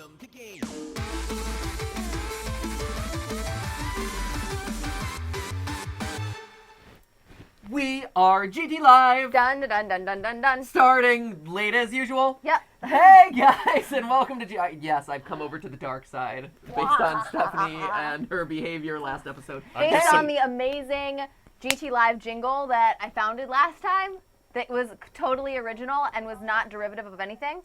Welcome to Game. We are GTLive. Dun dun dun dun dun dun. Starting late as usual. Yep. Hey guys, and welcome to yes, I've come over to the dark side based on Stephanie and her behavior last episode. Based on the amazing GTLive jingle that I founded last time, that was totally original and was not derivative of anything.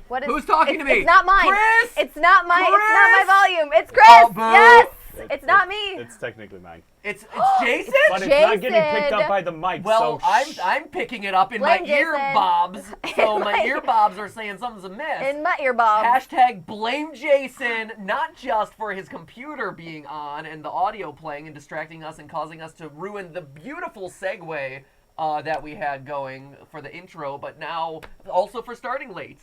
What is? Who's talking to me? It's not mine. Chris! It's not my. Chris! It's not my volume. It's Chris. Oh, boo. Yes. It's not me. It's technically mine. It's Jason. But it's not getting picked up by the mic. Well, so I'm picking it up in Blame my Jason. earbobs, so my earbobs are saying something's amiss. In my earbobs. Hashtag blame Jason, not just for his computer being on and the audio playing and distracting us and causing us to ruin the beautiful segue that we had going for the intro, but now also for starting late.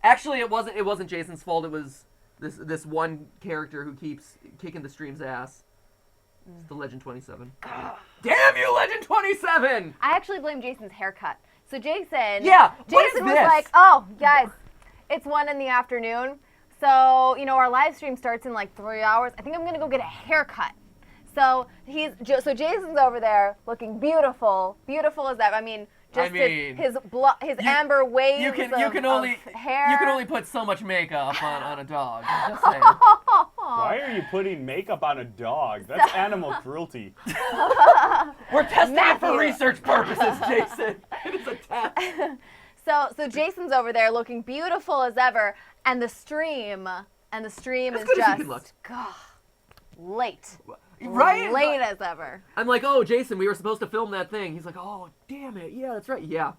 Actually, it wasn't Jason's fault. It was this one character who keeps kicking the stream's ass. It's the Legend 27. Damn you, Legend 27! I actually blame Jason's haircut. So Jason. Yeah. What Jason is was this? like, "Oh, guys, it's 1 p.m. So our live stream starts in like 3 hours. I think I'm gonna go get a haircut." So Jason's over there looking beautiful as that. I mean, his amber waves you can of only hair. You can only put so much makeup on a dog. Just saying. why are you putting makeup on a dog? That's animal cruelty. We're testing it for Matthew. research purposes, Jason. It is a test. So Jason's over there looking beautiful as ever, and the stream As is good as you just can look. late. Right? Late as ever. I'm like, oh, Jason, we were supposed to film that thing. He's like, oh, damn it. Yeah, that's right. Yeah,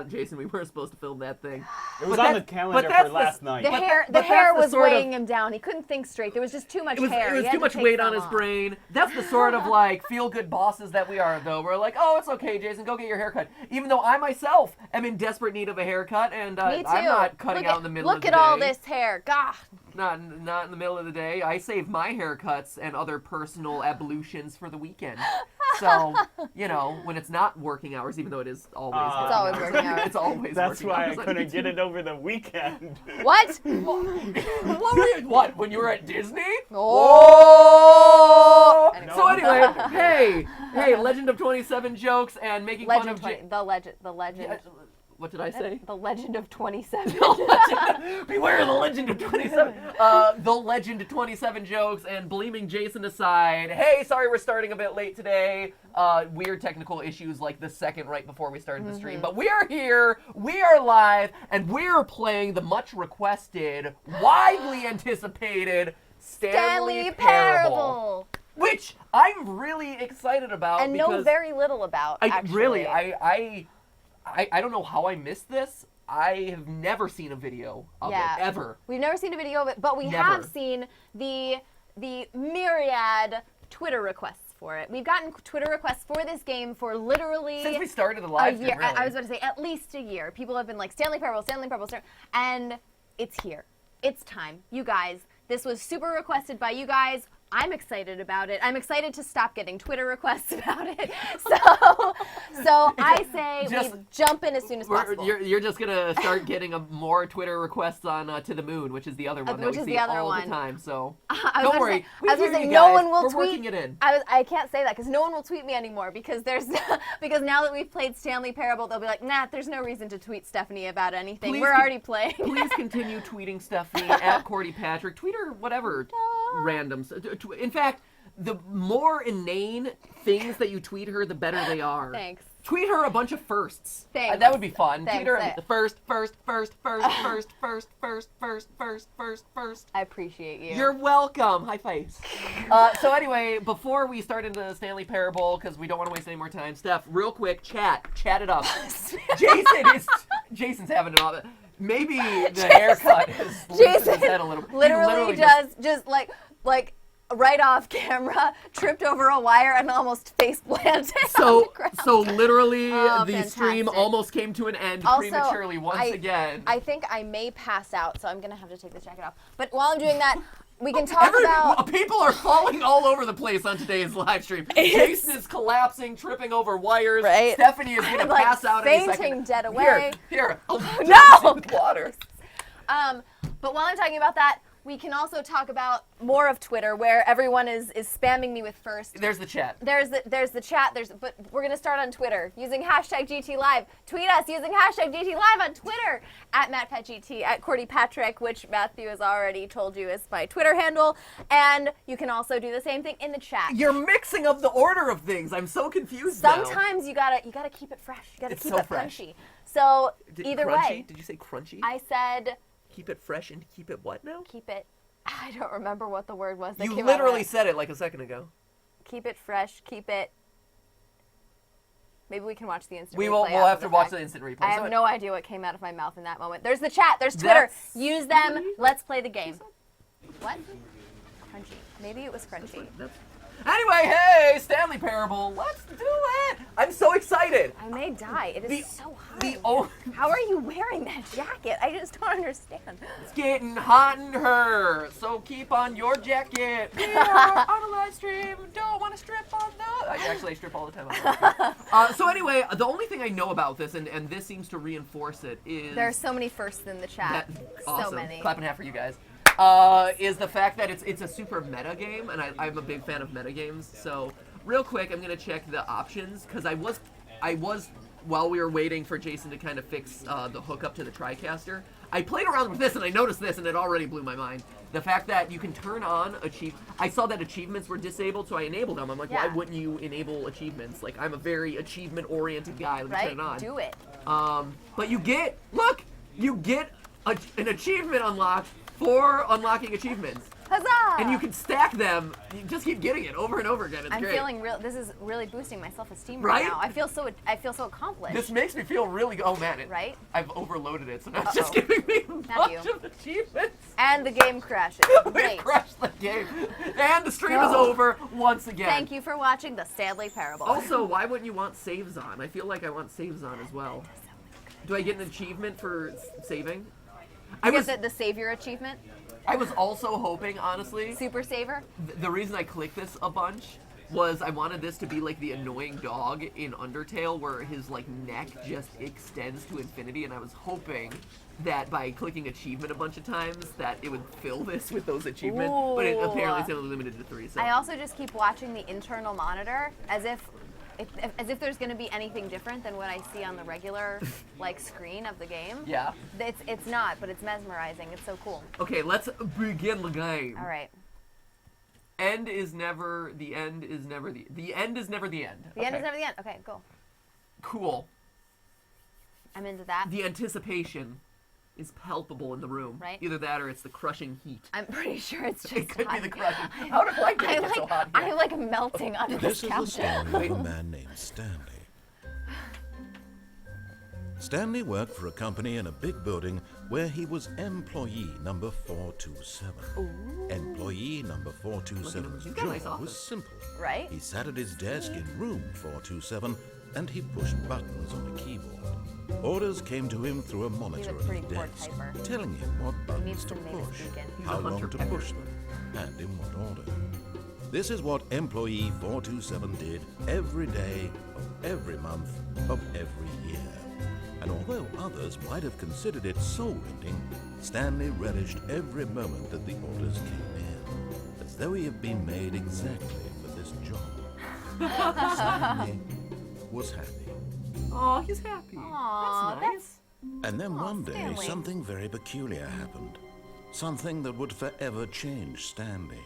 Jason, we were supposed to film that thing. It was But on that- the calendar but that's for last night. The But hair that's was the sort of- weighing him down. He couldn't think straight. There was just too much It was hair. He had too to much take weight some on his off. brain. That's the sort of like feel-good bosses that we are, though. We're like, oh, it's okay, Jason, go get your haircut. Even though I myself am in desperate need of a haircut, and Me too. I'm not cutting out in the middle of the day. Look at all this hair. God. Not in the middle of the day. I save my haircuts and other personal ablutions for the weekend. So, when it's not working hours, even though it is always working It's always hours. working hours. It's always That's working why I hours on couldn't YouTube. get it over the weekend. What? What were you, when you were at Disney? Oh! Oh! So anyway, hey, Legend of 27 jokes and making fun of... The legend. Yeah, what did I say? The Legend of 27. Beware the Legend of 27. The Legend of 27 jokes and blaming Jason aside. Hey, sorry we're starting a bit late today. Weird technical issues like the second right before we started the stream. But we are here, we are live, and we're playing the much requested, widely anticipated Stanley Parable. Which I'm really excited about. And know because very little about, actually. I don't know how I missed this. I have never seen a video of it, ever. We've never seen a video of it, but we have seen the myriad Twitter requests for it. We've gotten Twitter requests for this game for literally Since we started the live stream, year. really. I was about to say at least a year. People have been like, Stanley Parable, and it's here. It's time. You guys, this was super requested by you guys. I'm excited about it. I'm excited to stop getting Twitter requests about it. So I say we jump in as soon as possible. You're just gonna start getting more Twitter requests on To the Moon, which is the other one that we see all the time. So don't worry. I was gonna say you no guys. one will We're tweet. working it in. I can't say that because no one will tweet me anymore because because now that we've played Stanley Parable, they'll be like, nah, there's no reason to tweet Stephanie about anything. We're already playing. Please continue tweeting Stephanie at Cordy Patrick. Tweet her whatever randoms. In fact, the more inane things that you tweet her, the better they are. Thanks. Tweet her a bunch of firsts. Thanks. That would be fun. Thanks. Tweet her the first. I appreciate you. You're welcome. High fives. So anyway, before we start into the Stanley Parable, because we don't want to waste any more time, Steph, real quick, chat it up. Jason's having it all. Maybe the haircut has loosened his head a little bit. He literally just like right off camera, tripped over a wire and almost face planted on the ground. So literally the fantastic. stream almost came to an end Also, prematurely once again. I think I may pass out, so I'm going to have to take this jacket off. But while I'm doing that, we can talk about... People are falling all over the place on today's live stream. Jason is collapsing, tripping over wires. Right. Stephanie is going to pass out in a second. fainting dead away. Here. No! With water. But while I'm talking about that, we can also talk about more of Twitter, where everyone is spamming me with first. There's the chat. There's the chat. But we're gonna start on Twitter using hashtag GTLive. Tweet us using hashtag GTLive on Twitter at MattPatGT, at Cordy Patrick, which Matthew has already told you is my Twitter handle. And you can also do the same thing in the chat. You're mixing up the order of things. I'm so confused now. Sometimes you gotta keep it fresh. You gotta It's keep so it fresh. crunchy. So either Crunchy? way, Did you say crunchy? I said Keep it fresh and keep it what now? keep it. I don't remember what the word was. That You came literally out said it like a second ago. keep it fresh. Keep it. Maybe we can watch the instant. We'll replay have after to the watch fact. the instant replay. I So have no idea what came out of my mouth in that moment. There's the chat. There's Twitter. That's- Use them. Let's play the game. What? Crunchy. Maybe it was crunchy. Anyway, hey, Stanley Parable, let's do it! I'm so excited. I may die. It is so hot. How are you wearing that jacket? I just don't understand. It's getting hot in her, so keep on your jacket. We are on a live stream. Don't want to strip on the. I strip all the time. So anyway, the only thing I know about this, and this seems to reinforce it, is There are so many firsts in the chat. awesome. So many. Clap in half for you guys. Is the fact that it's a super meta game, and I'm a big fan of meta games. So real quick, I'm gonna check the options because I was while we were waiting for Jason to kind of fix the hookup to the TriCaster, I played around with this and I noticed this and it already blew my mind. The fact that you can turn on I saw that achievements were disabled, so I enabled them. I'm like, why wouldn't you enable achievements? Like, I'm a very achievement-oriented guy. Let me turn it on. Do it. But you get an achievement unlocked for unlocking achievements. Huzzah! And you can stack them. You just keep getting it over and over again. It's I'm great. feeling real. This is really boosting my self-esteem Right? now. I feel so accomplished. This makes me feel really good. Oh man, Right? I've overloaded it, so now it's just giving me a bunch Matthew. of achievements. And the game crashes. We Great. crashed the game. And the stream is over once again. Thank you for watching the Stanley Parable. Also, why wouldn't you want saves on? I feel like I want saves on as well. Do I get an achievement for saving? You get the Savior achievement? I was also hoping, honestly, Super Saver? the reason I clicked this a bunch was I wanted this to be like the annoying dog in Undertale where his like neck just extends to infinity, and I was hoping that by clicking achievement a bunch of times that it would fill this with those achievements, but apparently it's only limited to 3. So. I also just keep watching the internal monitor as if there's going to be anything different than what I see on the regular like screen of the game. Yeah. It's not, but it's mesmerizing. It's so cool. Okay, let's begin the game. All right. The end is never the end. The end is never the end. Okay, go. Cool. I'm into that. The anticipation is palpable in the room. Right. Either that or it's the crushing heat. I'm pretty sure it's just It could hot. be the crushing. How did I get it so hot here? I'm like melting under this This is the couch. story of a man named Stanley. Stanley worked for a company in a big building where he was employee number 427. Employee number 427's He's got a nice job was office. simple. Right? He sat at his desk in room 427 and he pushed buttons on a keyboard. Orders came to him through a monitor a at pretty his poor desk, typer. telling him what buttons needs to some native push, speaking. He's how a long hunter to pecker. push them, and in what order. This is what employee 427 did every day of every month of every year. And although others might have considered it soul-rending, Stanley relished every moment that the orders came in, as though he had been made exactly for this job. Stanley was happy. Oh, he's happy. Aw, That's nice. And then one day, Stanley. something very peculiar happened. Something that would forever change Stanley.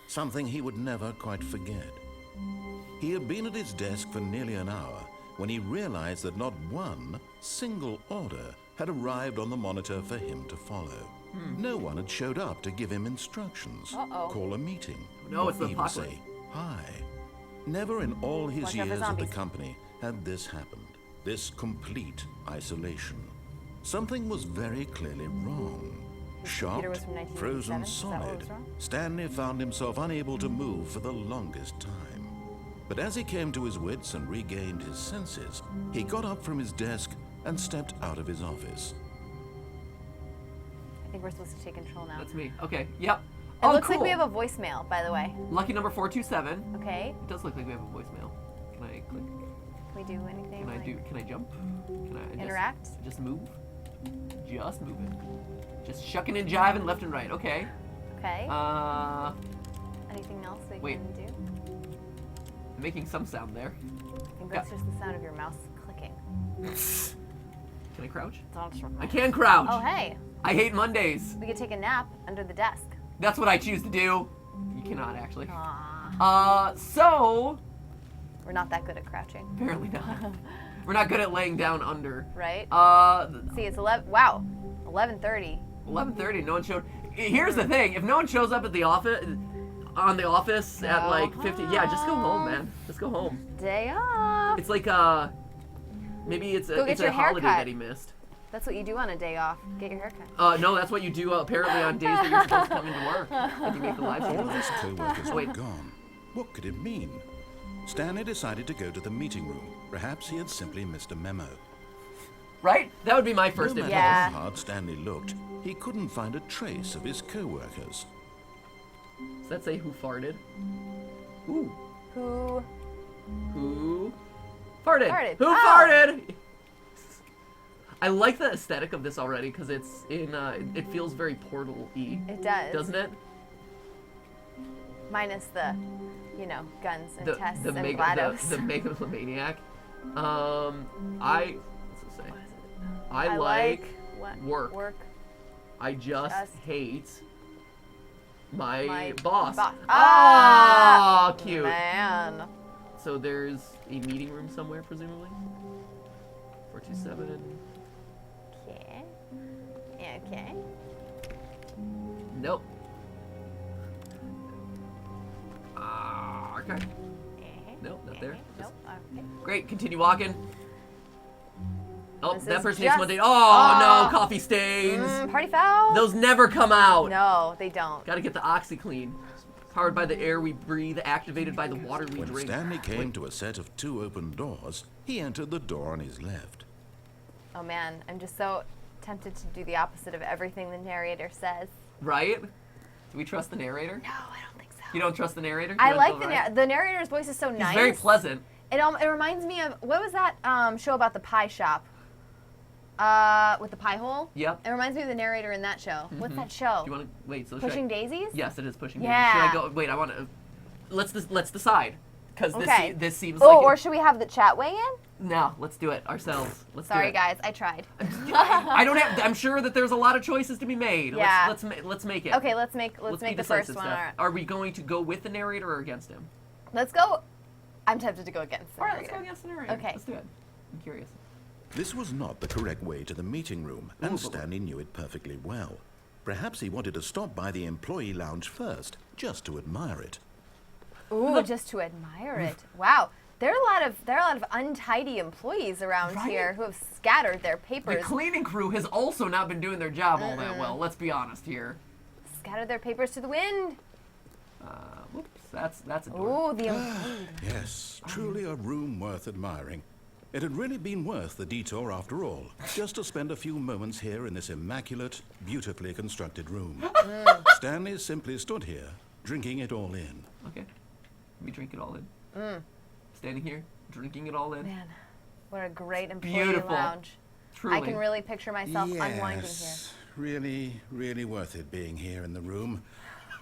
Something he would never quite forget. He had been at his desk for nearly an hour when he realized that not one single order had arrived on the monitor for him to follow. No one had showed up to give him instructions, call a meeting, No, or it's the even apocalypse. say hi. Never in all his Watch out for years at the zombies. company had this happened, this complete isolation. Something was very clearly wrong. Shocked, was from 1987? frozen Is that what solid, was wrong? Stanley found himself unable to move for the longest time. But as he came to his wits and regained his senses, he got up from his desk and stepped out of his office. I think we're supposed to take control now. That's me. Okay. Yep. It Oh, looks cool. like we have a voicemail, by the way. Lucky number 427. Okay. It does look like we have a voicemail. Can I click? Can we do anything? Can I like do? Can I jump? Can I just, interact? Just move? Just moving. Just shucking and jiving left and right. Okay. Okay. Anything else we wait. can do? Making some sound there. I think that's just the sound of your mouse clicking. Can I crouch? Don't you- I can crouch. Oh, hey. I hate Mondays. We could take a nap under the desk. That's what I choose to do. You cannot actually. Aww. So We're not that good at crouching. apparently not. We're not good at laying down under. Right? Uh, See, it's 11. Wow. 11:30. 11:30. No one showed. Here's the thing: if no one shows up at the office, at Go like 50, yeah, just go home, man. Just go home. Day off. It's like maybe it's Go a, get it's your a holiday haircut. that he missed. That's what you do on a day off. Get your haircut. No, that's what you do apparently on days that you're supposed to come into work. Like you make the live All stream. of his co-workers were Wait. gone. What could it mean? Stanley decided to go to the meeting room. Perhaps he had simply missed a memo. Right? That would be my first No impulse. matter Yeah. how hard Stanley looked, he couldn't find a trace of his co-workers. Does that say who farted? Ooh. Who farted? Farted. Who Oh. farted? I like the aesthetic of this already because it's in. It feels very Portal-y, It does. doesn't it? Minus the, guns and tests the and mega, GLaDOS. the megalomaniac. What's it say? I like what? work. I just Just hate my, my boss. boss. Ah, cute. Man. So there's a meeting room somewhere, presumably. 427. Okay. Okay. Nope. Okay. Nope, not there. Nope. Okay. Great, continue walking. Oh, This that is person needs just- one day. Oh, Oh. no, coffee stains. Party foul. Those never come out. No, they don't. Gotta get the OxyClean. Powered by the air we breathe, activated by the water we When drink. Stanley came to a set of 2 open doors, he entered the door on his left. Oh man, I'm just so tempted to do the opposite of everything the narrator says. Right? Do we trust the narrator? No, I don't think so. You don't trust the narrator? I You don't like feel the right? the narrator's voice is so He's nice. very pleasant. It reminds me of what was that show about the pie shop? With the pie hole. Yep. It reminds me of the narrator in that show. What's that show? Do you want to wait? So Pushing Daisies? Yes, it is Pushing Yeah. Daisies. Should I go? Wait, I want to. Let's decide. Because Okay. this seems Oh, like. or should we have the chat weigh in? No, let's do it ourselves. Let's do Sorry, it. guys, I tried. I don't have. I'm sure that there's a lot of choices to be made. Yeah. Let's make it. Okay, let's make be the first decisive, one. Steph. All right. Are we going to go with the narrator or against him? Let's go. I'm tempted to go against the All right, let's narrator. go against the narrator. Okay. Let's do it. I'm curious. This was not the correct way to the meeting room, and Stanley knew it perfectly well. Perhaps he wanted to stop by the employee lounge first, just to admire it. Ooh, just to admire it. Wow. There are a lot of untidy employees around Right? here who have scattered their The papers. cleaning crew has also not been doing their job all that well. Let's be honest here. Scattered their papers to the wind. Whoops, that's a door. Ooh, the employee. Yes, truly a room worth admiring. It had really been worth the detour after all, just to spend a few moments here in this immaculate, beautifully constructed room. Stanley simply stood here, drinking it all in. Okay. Let me drink it all in. Standing here, drinking it all in. Man, what a great employee Beautiful. lounge. Truly. I can really picture myself unwinding here. Really, really worth it being here in the room.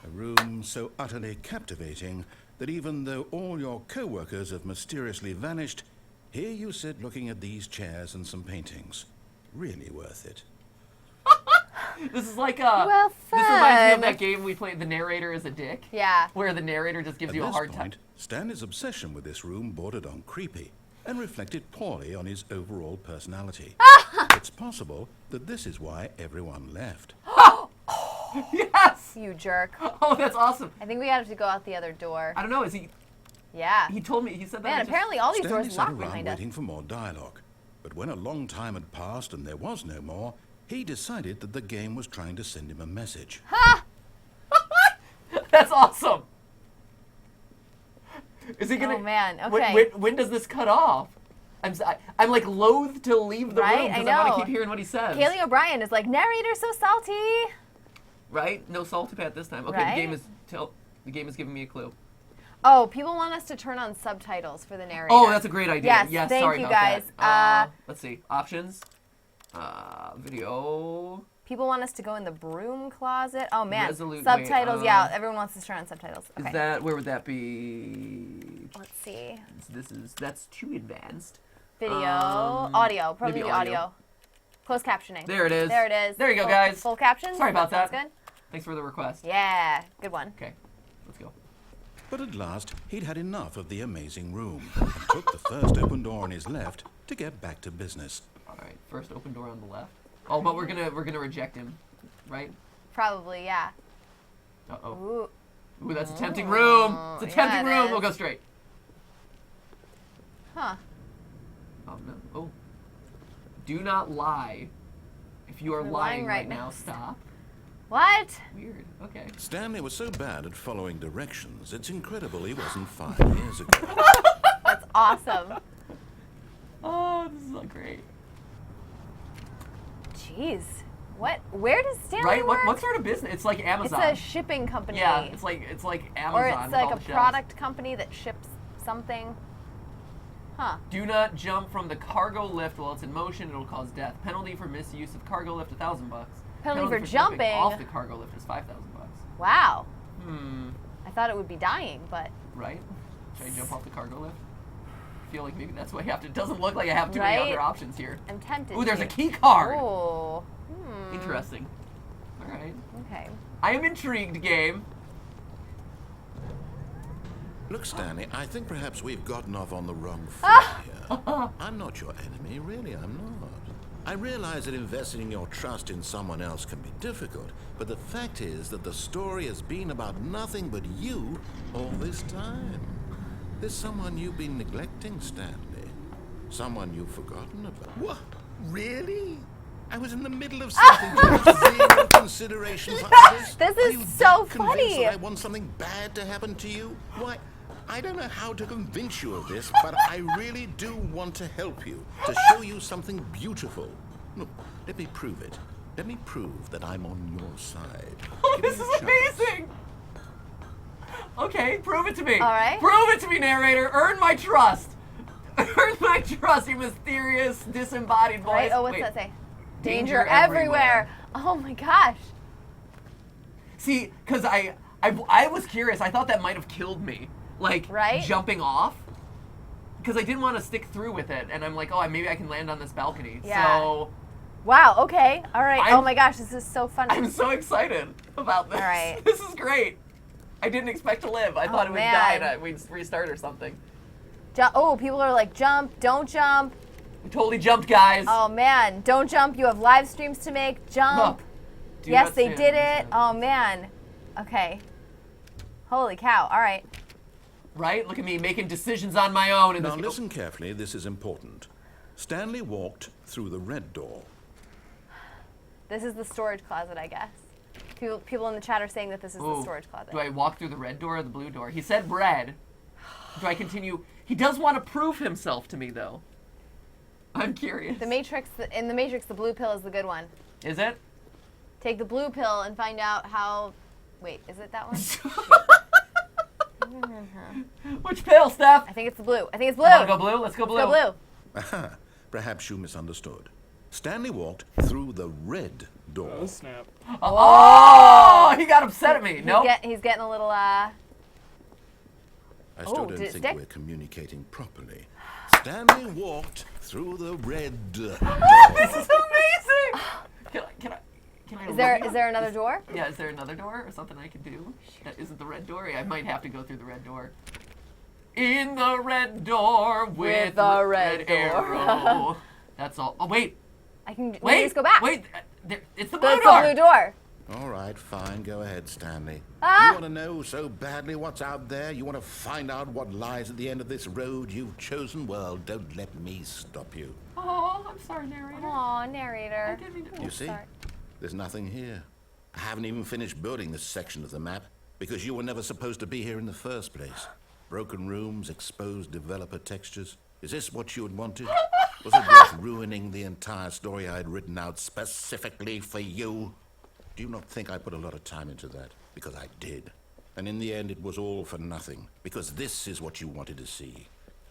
A room so utterly captivating that even though all your co-workers have mysteriously vanished, here you sit looking at these chairs and some paintings. Really worth it. This is like Well, This reminds me of fun. that game we played. The narrator is a dick. Yeah. Where the narrator just gives At you a this hard point, time. Stanley's obsession with this room bordered on creepy and reflected poorly on his overall personality. It's possible that this is why everyone left. Yes. You jerk. Oh, that's awesome. I think we have to go out the other door. I don't know. Is he? Yeah. He told me. He said that. Man, I just- apparently all these Stanley doors sat lock around behind us. waiting for more dialogue. But when a long time had passed and there was no more, he decided that the game was trying to send him a message. That's awesome. Is he gonna? Oh, man, When- okay. When does this cut off? I'm like loath to leave the Right, room I because I want know. to keep hearing what he says. Kaylee O'Brien is like, narrator so salty. Right? No salty pat this time. Okay, Right? the game is giving me a clue. Oh, people want us to turn on subtitles for the narrator. Oh, that's a great idea. Yes, thank sorry you, about guys. that. Let's see. Options. Video. People want us to go in the broom closet. Oh man, Resolute- subtitles. wait, Yeah, everyone wants us to turn on subtitles. Okay. Is that, where would that be? Let's see. That's too advanced. Video, audio, probably maybe audio. Closed captioning. There it is. There it is. There you go, full, guys. Full caption. Sorry about that. Sounds good. Thanks for the request. Yeah, good one. Okay, let's go. But at last, he'd had enough of the amazing room and took the first open door on his left to get back to business. All right, first open door on the left. Oh, but we're gonna reject him, right? Probably, yeah. Uh-oh. Ooh. Ooh, that's a tempting room. It's a Yeah, tempting it room. is. We'll go straight. Huh. Oh no. Oh. Do not lie. If you are We're lying lying right right now, now. stop. What? Weird. Okay. Stanley was so bad at following directions, it's incredible he wasn't 5 years ago. That's awesome. Oh, this is so great. Jeez. What? Where does Stanley Right? work? What sort of business? It's like It's Amazon. a shipping company. Yeah, it's like Amazon. Or it's with like all a the shelves. product company that ships something. Huh. Do not jump from the cargo lift while it's in motion. It'll cause death. Penalty for misuse of cargo lift, $1,000. Penalty for jumping jumping. off the cargo lift is $5,000. Wow. Hmm. I thought it would be dying, but Right? Should I jump off the cargo lift? I feel like maybe that's what I have to. It doesn't look like I have too many Right? other options here. I'm tempted. Ooh, there's to. a key card. Ooh. Interesting. All right. Okay. I am intrigued, game. Look, Stanley, I think perhaps we've gotten off on the wrong foot Ah! here. I'm not your enemy, really, I'm not. I realize that investing your trust in someone else can be difficult, but the fact is that the story has been about nothing but you all this time. There's someone you've been neglecting, Stanley. Someone you've forgotten about. What? Really? I was in the middle of something to have zero consideration for others. This Are is you so that convinced funny. that I want something bad to happen to you? Why, I don't know how to convince you of this, but I really do want to help you, to show you something beautiful. Look, let me prove it. Let me prove that I'm on your side. Oh, Give this me is a chance. amazing. Okay, prove it to me. All right. Prove it to me, narrator. Earn my trust. Earn my trust, you mysterious, disembodied voice. Right? Oh, what's Wait. that say? Danger everywhere. Oh my gosh. See, because I was curious. I thought that might have killed me. Like, Right? jumping off. Because I didn't want to stick through with it. And I'm like, oh, maybe I can land on this balcony. Yeah. So, Wow. Okay. All right. I'm- Oh my gosh, this is so funny. I'm so excited about this. All right. This is great. I didn't expect to live. I thought it would man. die and we'd restart or something. Oh, people are like, jump, don't jump. We totally jumped, guys. Oh man, don't jump. You have live streams to make. Jump. No. Do Yes, not they stand did on this it. side. Oh man. Okay. Holy cow. All right. Right? Look at me making decisions on my own. In Now this listen carefully, this is important. Stanley walked through the red door. This is the storage closet, I guess. People in the chat are saying that this is the Ooh. storage closet. Do I walk through the red door or the blue door? He said red. Do I continue? He does want to prove himself to me, though. I'm curious. In the Matrix, the blue pill is the good one. Is it? Take the blue pill and find out how. Wait, is it that one? Which pill, Steph? I think it's the blue. I think it's blue. Wanna go blue? Let's go blue. Let's go blue. Aha, perhaps you misunderstood. Stanley walked through the red door. Oh, snap. Oh, he got upset at me. Nope. He's getting a little. I still Oh, don't did it think stick? we're communicating properly. Stanley walked through the red door. This is amazing. Can I? Is look? there another door? Yeah, is there another door or something I can do that isn't the red door? I might have to go through the red door. In the red door with the red door. arrow. That's all. Oh, wait. I can. We Wait. can just go back. Wait. It's the blue It's door. the blue door. All right, fine. Go ahead, Stanley. Ah! You want to know so badly what's out there? You want to find out what lies at the end of this road you've chosen? Well, don't let me stop you. Oh, I'm sorry, narrator. Aw, narrator. I didn't mean to- You see? Sorry. There's nothing here. I haven't even finished building this section of the map because you were never supposed to be here in the first place. Broken rooms, exposed developer textures. Is this what you had wanted? Was it worth ruining the entire story I had written out specifically for you? Do you not think I put a lot of time into that? Because I did. And in the end, it was all for nothing. Because this is what you wanted to see.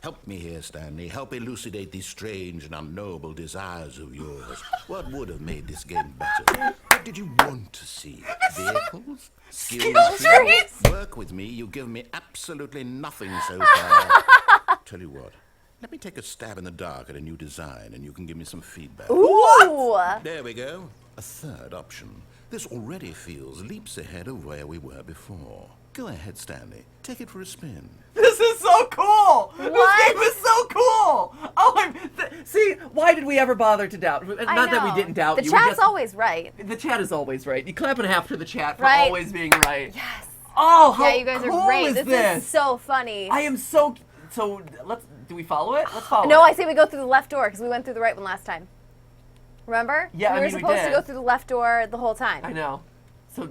Help me here, Stanley. Help elucidate these strange and unknowable desires of yours. What would have made this game better? What did you want to see? Vehicles? Skill trees? Work with me. You give me absolutely nothing so far. Tell you what. Let me take a stab in the dark at a new design, and you can give me some feedback. Ooh. There we go. A third option. This already feels leaps ahead of where we were before. Go ahead, Stanley. Take it for a spin. This is so cool! What? This game is so cool! Oh, see, why did we ever bother to doubt? I Not that we know. didn't doubt The you. we chat's just- always right. The chat is always right. You clap and a half to the chat for Right. always being right. Yes. Oh, how Yeah, you guys cool are great. is This is so funny. I am so. Do we follow it? Let's follow No, it. I say we go through the left door because we went through the right one last time. Remember? Yeah, we I were mean, we supposed to did. go through the left door the whole time. I know. So.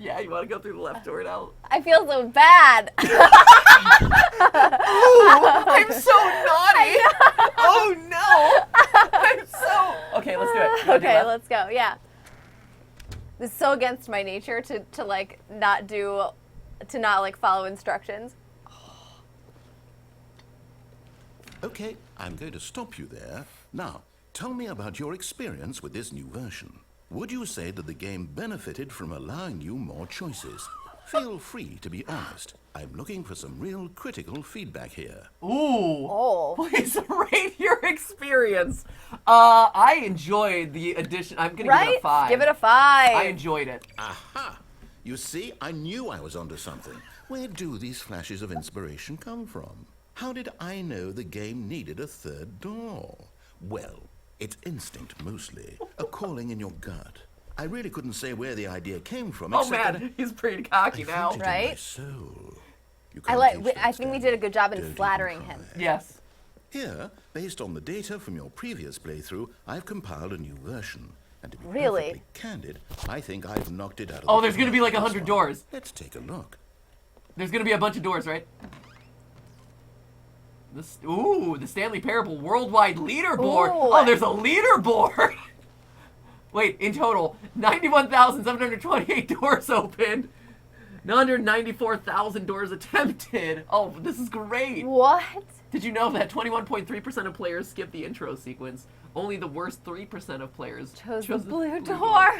Yeah, you want to go through the left door now? I feel so bad. Ooh, I'm so naughty. Oh no. I'm so. Okay, let's do it. You wanna do Okay, left? let's go. Yeah. It's so against my nature to like not follow instructions. Okay, I'm going to stop you there. Now, tell me about your experience with this new version. Would you say that the game benefited from allowing you more choices? Feel free to be honest. I'm looking for some real critical feedback here. Ooh. Oh. Please rate your experience. I enjoyed the addition. I'm gonna give it Right? a 5. Give it a 5. I enjoyed it. Aha! You see, I knew I was onto something. Where do these flashes of inspiration come from? How did I know the game needed a third door? Well, it's instinct mostly, a calling in your gut. I really couldn't say where the idea came from. Oh except man, he's pretty cocky that I now. felt it in my Right? soul. You I can't like. teach We, that, I think we Stanley. did a good job in Don't even flattering try. him. Yes. Here, based on the data from your previous playthrough, I've compiled a new version. And to be Really? perfectly candid, I think I've knocked it out of Oh, the there's gonna be like park 100 this one. doors. Let's take a look. There's gonna be a bunch of doors, right? The Stanley Parable worldwide leaderboard. Ooh. Oh, there's a leaderboard. Wait, in total, 91,728 doors opened. 994,000 doors attempted. Oh, this is great. What? Did you know that 21.3% of players skip the intro sequence? Only the worst 3% of players Chose the blue door.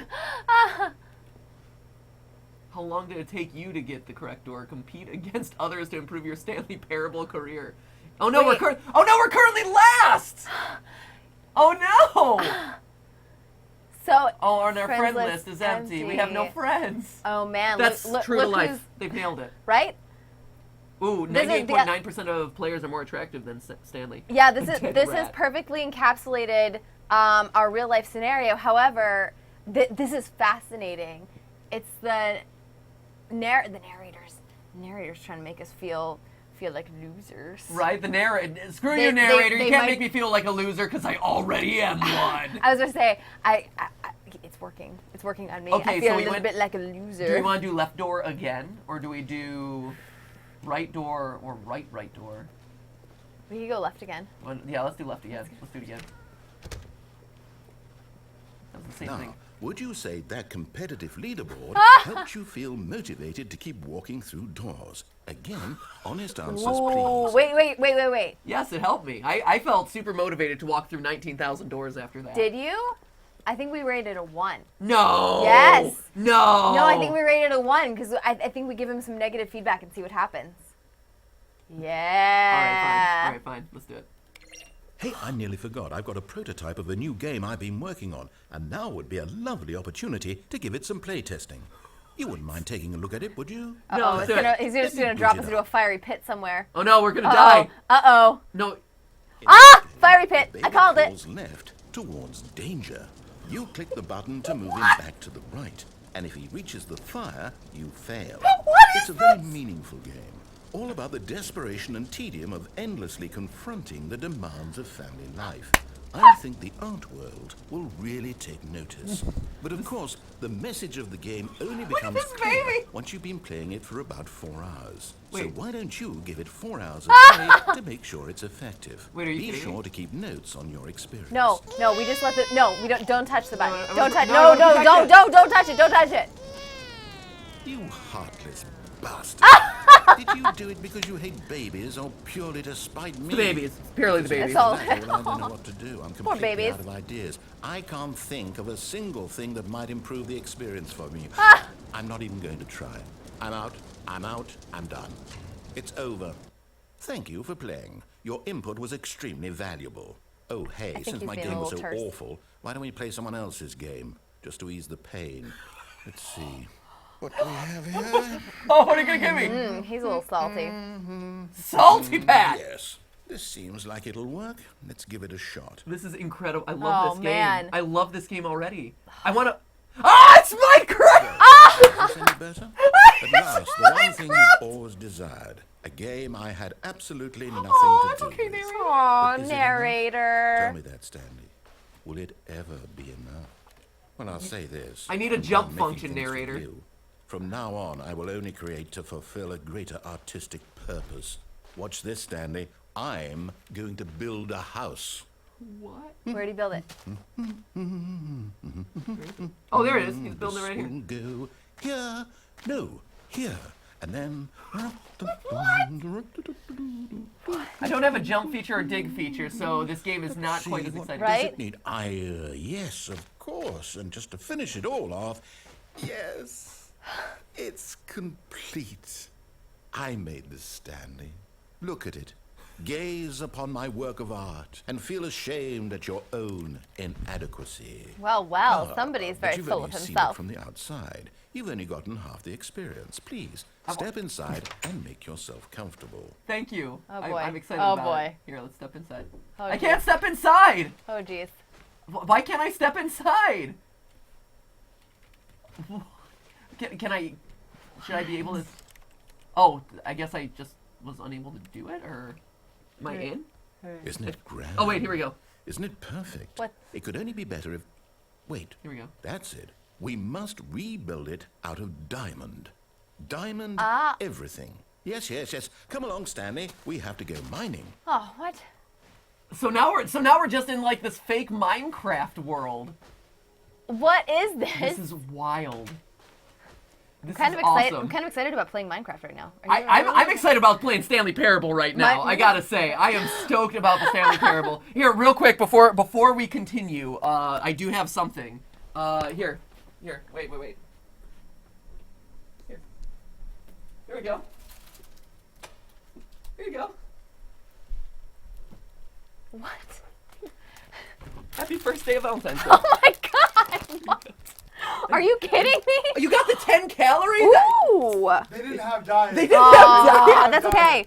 How long did it take you to get the correct door? Compete against others to improve your Stanley Parable career. Oh no, Wait. we're currently last. Oh no. So. Oh, and our Friends friend list list is empty. We have no empty. friends. Oh man. That's look, true to look life. who's- They've nailed it. Right? Ooh, This is the- 98.9% of players are more attractive than Stanley. Yeah, this is Dead this rat. is perfectly encapsulated our real life scenario. However, this is fascinating. It's the narrators trying to make us feel like losers. Right, the narrator. Screw They- you, narrator. they you can't might- make me feel like a loser because I already am one. I was gonna say it's working. It's working on me. Okay, I feel so a we little went- bit like a loser. Do we want to do left door again, or do we do right door or right door? We can go left again. Yeah, let's do left again. Let's do it again. That's the same Now, thing. would you say that competitive leaderboard helped you feel motivated to keep walking through doors? Again, honest answers, Ooh, please. wait. Yes, it helped me. I felt super motivated to walk through 19,000 doors after that. Did you? I think we rated a 1. No. Yes. No. No, I think we rated a 1 because I think we give him some negative feedback and see what happens. Yeah. All right, fine. Let's do it. Hey, I nearly forgot. I've got a prototype of a new game I've been working on, and now would be a lovely opportunity to give it some play testing. You wouldn't mind taking a look at it, would you? No, He's let's do it. just Let me gonna boot drop it us into a up. fiery pit somewhere. Oh no, we're gonna die. Uh-oh. No. Ah! Fiery pit. Baby I called it. pulls left towards danger. You click the button to move him back to the right, and if he reaches the fire, you fail. It's a very meaningful game, all about the desperation and tedium of endlessly confronting the demands of family life. I think the art world will really take notice. But of course, the message of the game only becomes this clear baby. once you've been playing it for about 4 hours. So Wait. why don't you give it 4 hours of play to make sure it's effective? Wait, are you Be kidding me? sure to keep notes on your experience. No, we just let the we don't touch the button. I Don't was- touch. no, No, don't touch it. don't touch it. Don't touch it. You heartless bastard. Did you do it because you hate babies or purely to spite me? The babies. Purely the babies. That's all. Well, I don't know what to do. I'm completely babies. out of ideas. I can't think of a single thing that might improve the experience for me. I'm not even going to try. I'm out. I'm done. It's over. Thank you for playing. Your input was extremely valuable. Oh, hey, think since he's my being a game was so little terse. awful, why don't we play someone else's game? Just to ease the pain. Let's see. What do we have here? Oh, what are you gonna give me? He's a little salty. Salty Pat. Yes. This seems like it'll work. Let's give it a shot. This is incredible. I love this game. Man. I love this game already. I wanna. Ah, it's Minecraft! Is this any better? At last, the one thing you've always desired. A game I had absolutely nothing Oh, to it's do okay, with. narrator. Aw, Is it enough? narrator. Tell me that, Stanley. Will it ever be enough? Well, I'll say this. I need a I'm jump making function, things for narrator. you. From now on, I will only create to fulfill a greater artistic purpose. Watch this, Stanley. I'm going to build a house. What? Where'd he build it? Oh, there it is. He's building it right This here. will go here. No, here. And then... I don't have a jump feature or dig feature, so this game is not See, quite as what exciting. Right? does it need? Yes, of course. And just to finish it all off, yes, it's complete. I made this, Stanley. Look at it. Gaze upon my work of art and feel ashamed at your own inadequacy. Well, Ah, somebody's but very you've full only of seen himself. it from the outside. You've only gotten half the experience. Please, step inside and make yourself comfortable. Thank you. Oh, boy. I'm excited Oh, about boy. it. Here, let's step inside. Oh, I geez. can't step inside! Oh, jeez. Why can't I step inside? Can I... Should I be able to... Oh, I guess I just was unable to do it, or... Am I in? Isn't it grand? Oh, wait, here we go. Isn't it perfect? What? It could only be better if... Wait. Here we go. That's it. We must rebuild it out of diamond. Diamond everything. Yes, yes, yes. Come along, Stanley. We have to go mining. Oh, what? So now we're just in, like, this fake Minecraft world. What is This this? is wild. This Kind is of excited. awesome. I'm kind of excited about playing Minecraft right now. Are you I'm excited about playing Stanley Parable right now. I gotta say, I am stoked about the Stanley Parable. Here, real quick, before we continue, I do have something. Here, wait. Here we go. Here you go. What? Happy first day of Valentine's Day. Oh my god! What? Are you kidding me? You got the 10 calories? Ooh! They didn't have diet. They didn't have diet. Aw, that's okay.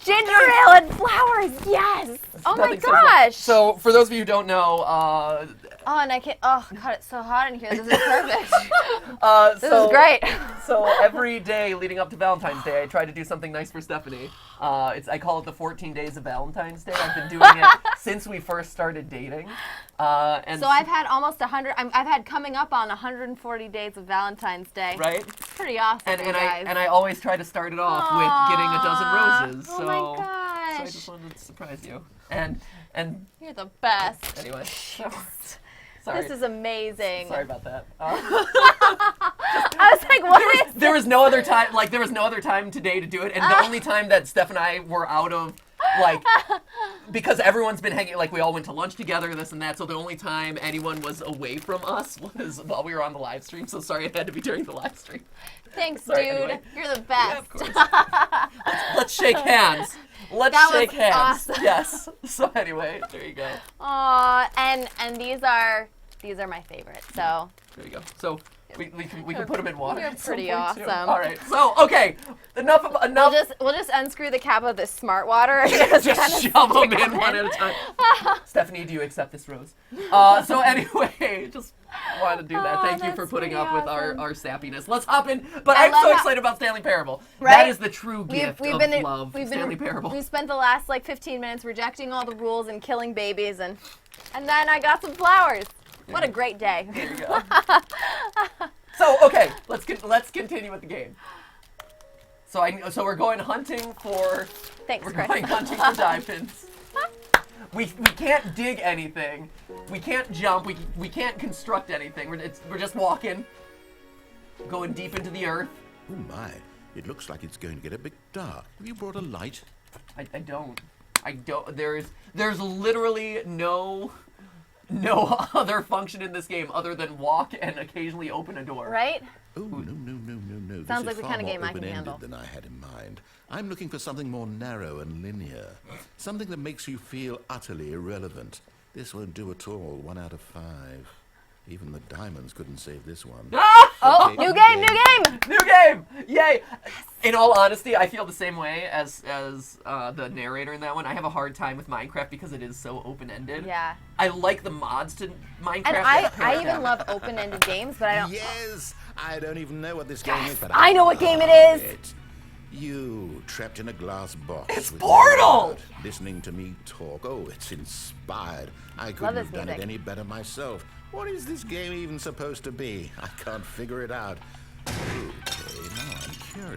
Ginger ale and flowers, yes! Oh my Nothing special. gosh! So, for those of you who don't know, Oh, and I can't. Oh god, it's so hot in here. This is perfect. This so, is great. So every day leading up to Valentine's Day, I try to do something nice for Stephanie. I call it the 14 days of Valentine's Day. I've been doing it since we first started dating. And So I've had almost 100. I've had coming up on 140 days of Valentine's Day. right, It's pretty awesome, and you guys. I always try to start it off with getting a dozen roses. Oh So, my so I gosh! just wanted to surprise you. And You're the best. anyway, sorry. This is amazing. Sorry about that. I was like, what is? There was no other time. Like there was no other time today to do it, and the only time that Steph and I were out of, like, because everyone's been hanging. Like we all went to lunch together, this and that. So the only time anyone was away from us was while we were on the live stream. So sorry, it had to be during the live stream. Thanks, Sorry, dude. anyway. You're the Yeah, best. of course. Let's shake hands. Let's That was shake hands. awesome. Yes. So anyway, there you go. Aw, and these are my favorite. So There you go. So we can put them in water. You're at some pretty point, too. awesome. All right. So okay, enough. we'll just unscrew the cap of this smart water. And Just kinda shove them stick in 'em one at a time. Stephanie, do you accept this rose? So anyway, just wanted to do that. Oh, Thank you that's for putting pretty up with awesome. our sappiness. Let's hop in. But I I'm love so how- excited about Stanley Parable. That Right? is the true gift of love. Stanley Parable. We spent the last like 15 minutes rejecting all the rules and killing babies, and then I got some flowers. What a great day. There you go. So okay, let's continue with the game. So we're going hunting for. Thanks, We're Chris. going hunting for diamonds. We can't dig anything. We can't jump. We can't construct anything. We're just walking, going deep into the earth. Oh my, It looks like it's going to get a bit dark. Have you brought a light? I don't. There's literally no other function in this game other than walk and occasionally open a door. Right? Oh, no. Sounds This like is the far kind of more game I can open-ended handle. than I had in mind. I'm looking for something more narrow and linear. Something that makes you feel utterly irrelevant. This won't do at all. 1 out of 5. Even the diamonds couldn't save this one. Oh, Okay, new game, new game! New game! Yay! In all honesty, I feel the same way as the narrator in that one. I have a hard time with Minecraft because it is so open-ended. Yeah. I like the mods to Minecraft. And I even love open-ended games, but I don't. Yes! I don't even know what this game is, but I know what game it love is. it. You, trapped in a glass box. It's with Portal! your heart, listening to me talk. Oh, it's inspired. I Love couldn't this have done music. it any better myself. What is this game even supposed to be? I can't figure it out. Okay, now I'm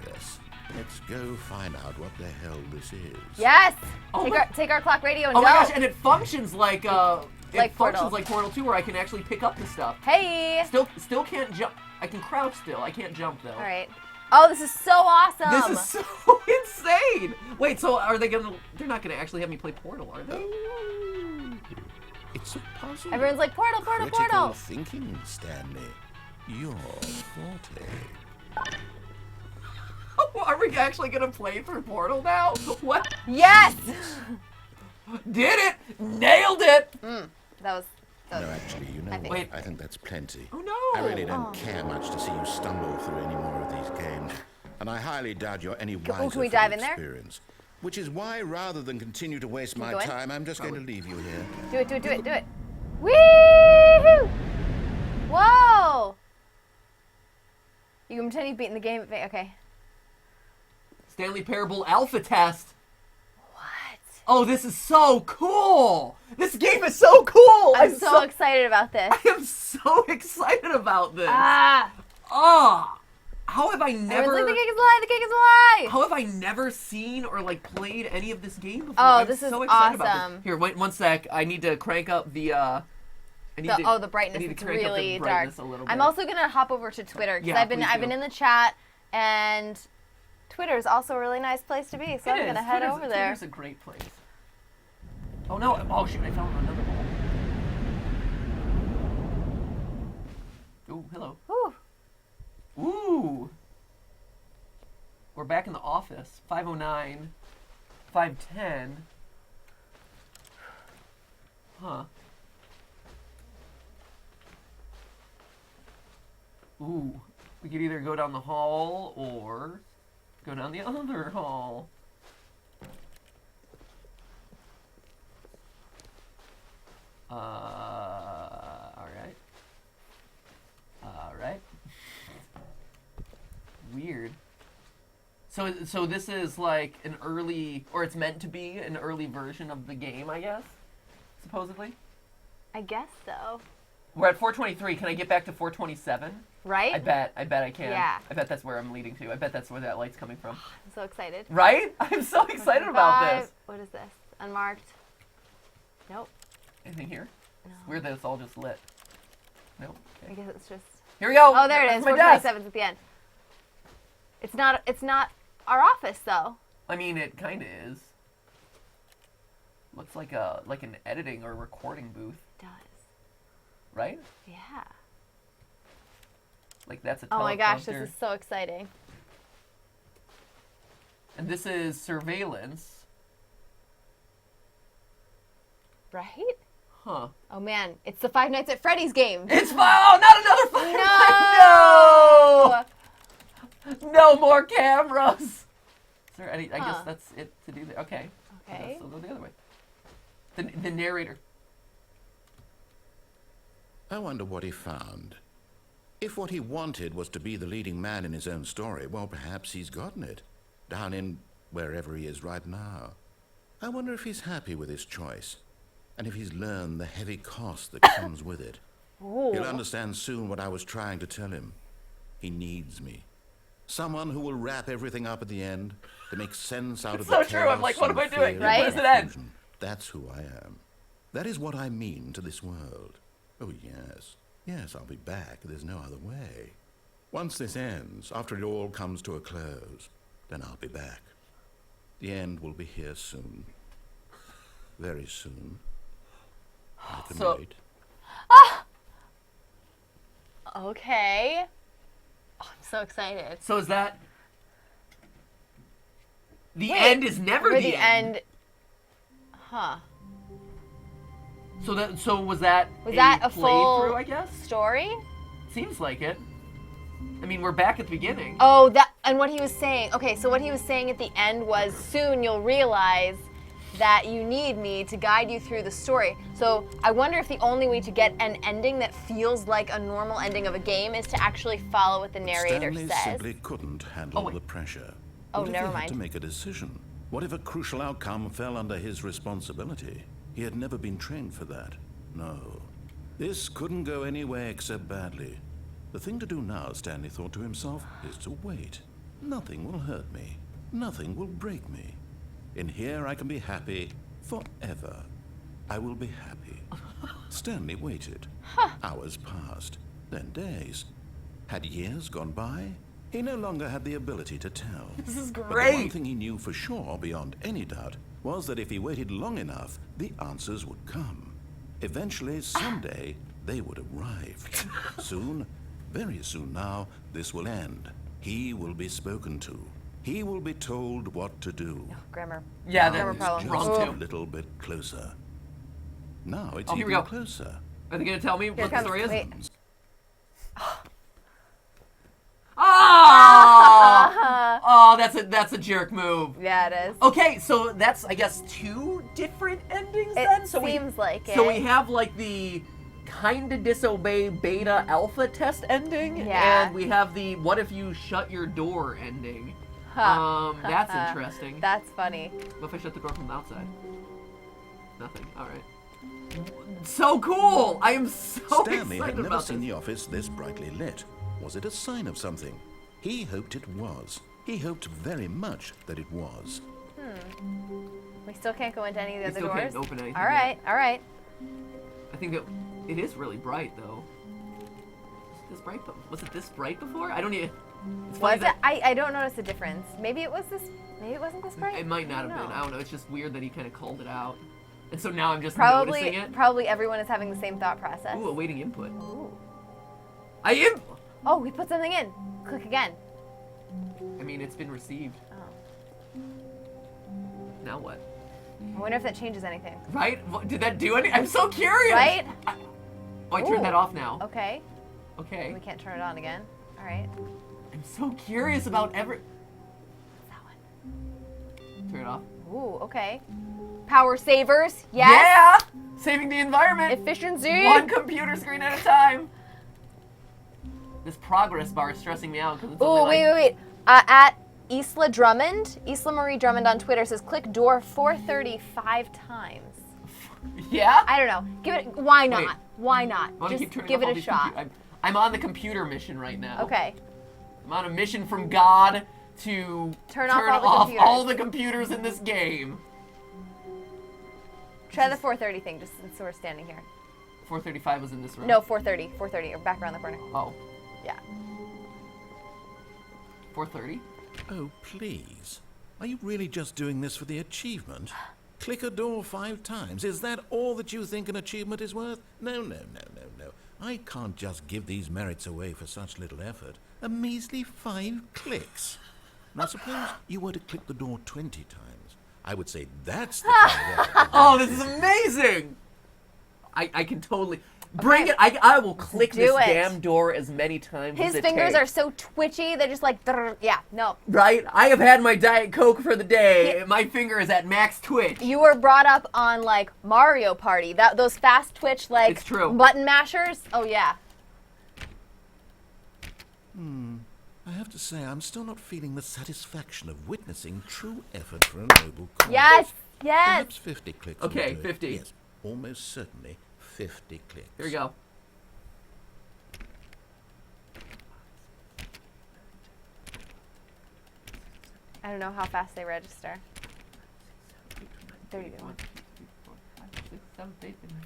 curious. Let's go find out what the hell this is. Yes! Oh Take our clock radio and Oh go. my gosh, and it functions like Like functions Portal. like Portal 2 where I can actually pick up the stuff. Hey! Still can't jump. I can crouch still. I can't jump though. All right. Oh, this is so awesome. This is so insane. Wait, so are they gonna? They're not gonna actually have me play Portal, are they? It's a puzzle. Everyone's like, Portal, Portal, Critical Portal. thinking, Stanley. Your forte. Are we actually gonna play through Portal now? What? Yes! Did it? Nailed it! That was. No, actually, you know I think- what? Wait. I think that's plenty. Oh no! I really don't care much to see you stumble through any more of these games. And I highly doubt you're any wiser can we for dive the in there? experience. Which is why, rather than continue to waste my go in? time, I'm just going to leave you here. Do it, do it, do it, do it. Woo! Whoa! You can pretend you've beaten the game. Okay. Stanley Parable Alpha Test. What? Oh, this is so cool! This game is so cool! I'm so excited about this. I am so excited about this. Ah! Oh, how have I never? Everyone's like, the cake is a lie, the cake is a lie! How have I never seen or like played any of this game before? Oh, I'm this is so excited about awesome. this. Here, wait one sec. I need to crank up the. The brightness. I need to It's crank up the really dark. brightness a little I'm bit. also gonna hop over to Twitter because Yeah, I've please been do. in the chat, and Twitter is also a really nice place to be. So I'm gonna head over there. Twitter's a great place. Oh no! Oh shoot! I fell in another hole. Oh, hello. Whew. Ooh. We're back in the office. 509, 510. Huh. Ooh. We could either go down the hall or go down the other hall. Alright. Alright. Weird. So this is like an early, or it's meant to be an early version of the game, I guess, supposedly. I guess so. We're at 423. Can I get back to 427? Right? I bet I can. Yeah. I bet that's where I'm leading to. I bet that's where that light's coming from. I'm so excited. Right? I'm so excited about this. What is this? Unmarked. Nope. Anything here? No. It's weird that it's all just lit. Nope. I Okay. guess it's just. Here we go. Oh, there it is. That's my desk. 427's at the end. It's not our office though. I mean, it kind of is. Looks like an editing or recording booth, It does. right? Yeah. Like that's a teleprompter. Oh my gosh, this is so exciting. And this is surveillance. Right? Huh. Oh man, it's the Five Nights at Freddy's game. It's not another Five No! Nights. No! No more cameras. Is there any? I guess Huh. that's it to do that. Okay. Okay. So go the other way. The narrator. I wonder what he found. If what he wanted was to be the leading man in his own story, well, perhaps he's gotten it. Down in wherever he is right now. I wonder if he's happy with his choice. And if he's learned the heavy cost that comes with it. Ooh. He'll understand soon what I was trying to tell him. He needs me. Someone who will wrap everything up at the end to make sense out of It's the so true. I'm chaos like, what am and I doing? fear Right? and When does it end? confusion. That's who I am. That is what I mean to this world. Oh, yes. Yes, I'll be back. There's no other way. Once this ends, after it all comes to a close, then I'll be back. The end will be here soon. Very soon. I can wait. Okay. Oh, I'm so excited. So is that... The end is never Or the end. Huh. So was that a full playthrough, I guess? story? Seems like it. I mean, we're back at the beginning. Oh, and what he was saying. Okay, so what he was saying at the end was soon you'll realize that you need me to guide you through the story. So I wonder if the only way to get an ending that feels like a normal ending of a game is to actually follow what the narrator Stanley says. simply couldn't handle the pressure. Oh, What if never he had mind. to make a decision? What if a crucial outcome fell under his responsibility? He had never been trained for that. No. This couldn't go any way except badly. The thing to do now, Stanley thought to himself, is to wait. Nothing will hurt me. Nothing will break me. In here I can be happy forever. I will be happy. Stanley waited. Hours passed, then days. Had years gone by? He no longer had the ability to tell. This is But the great. one thing he knew for sure, beyond any doubt, was that if he waited long enough, the answers would come. Eventually, someday, they would arrive. Soon, very soon now, this will end. He will be spoken to. He will be told what to do. Grammar. Yeah, Grammar that's problem. wrong Just too. a little bit closer. Now it's Oh, here we even go. closer. Are they going to tell me Here what the comes- story is? wait. Oh! Oh, that's a jerk move. Yeah, it is. Okay, so that's, I guess, 2 different endings then? It So seems like it. So we have, like, the kinda disobey beta alpha test ending, Yeah. and we have the what if you shut your door ending. That's interesting. That's funny. What if I shut the door from the outside? Nothing. Alright. So cool! I am so Stanley had excited never about seen this. the office this brightly lit. Was it a sign of something? He hoped it was. He hoped very much that it was. We still can't go into any of the We other still doors. can't open anything All right, all right. I think that it is really bright, though. Was it this bright? Was it this bright before? I don't even... It's funny Was it? that I don't notice a difference. Maybe it was this. Maybe it wasn't this bright. It might not have I been. don't I don't know. It's just weird that he kind of called it out. And so now I'm just Probably, noticing it. probably everyone is having the same thought process. Ooh, awaiting input. Ooh. Oh, we put something in. Click again. I mean, it's been received. Oh. Now what? I wonder if that changes anything. Right? Did that do anything? I'm so curious. Right? Oh, I turned Ooh. that off now. Okay. Okay. We can't turn it on again. All right. I'm so curious about every... That one. Turn it off. Ooh, okay. Power savers. Yes. Yeah! Saving the environment. Efficiency. One computer screen at a time. This progress bar is stressing me out because it's only Ooh, like... wait. At Isla Drummond, Isla Marie Drummond on Twitter says click door 435 times. Yeah? I don't know. Give it. Why not? Wait. Why not? I wanna Just keep turning give off it all a these shot. I'm on the computer mission right now. Okay. I'm on a mission from God to Turn off all the computers. all the computers in this game. Try the 430 thing, just since we're standing here. 435 was in this room. No, 430. 430. Or back around the corner. Oh, Yeah. 430? Oh, please. Are you really just doing this for the achievement? Click a door 5 times. Is that all that you think an achievement is worth? No. I can't just give these merits away for such little effort. A measly 5 clicks. Now, suppose you were to click the door 20 times. I would say that's the kind of effort. Oh, this is amazing! I can totally... Bring it! I will click Do this it. damn door as many times as His it fingers takes. are so twitchy, they're just like, "Drrr." Yeah, no. Right? I have had my Diet Coke for the day. My finger is at max twitch. You were brought up on like Mario Party. Those fast twitch like It's true. button mashers. Oh yeah. I have to say, I'm still not feeling the satisfaction of witnessing true effort for a noble cause. Yes. Yes. Perhaps 50 clicks. will Okay, do it. 50. Yes, almost certainly 50 clicks. Here we go. I don't know how fast they register. 31.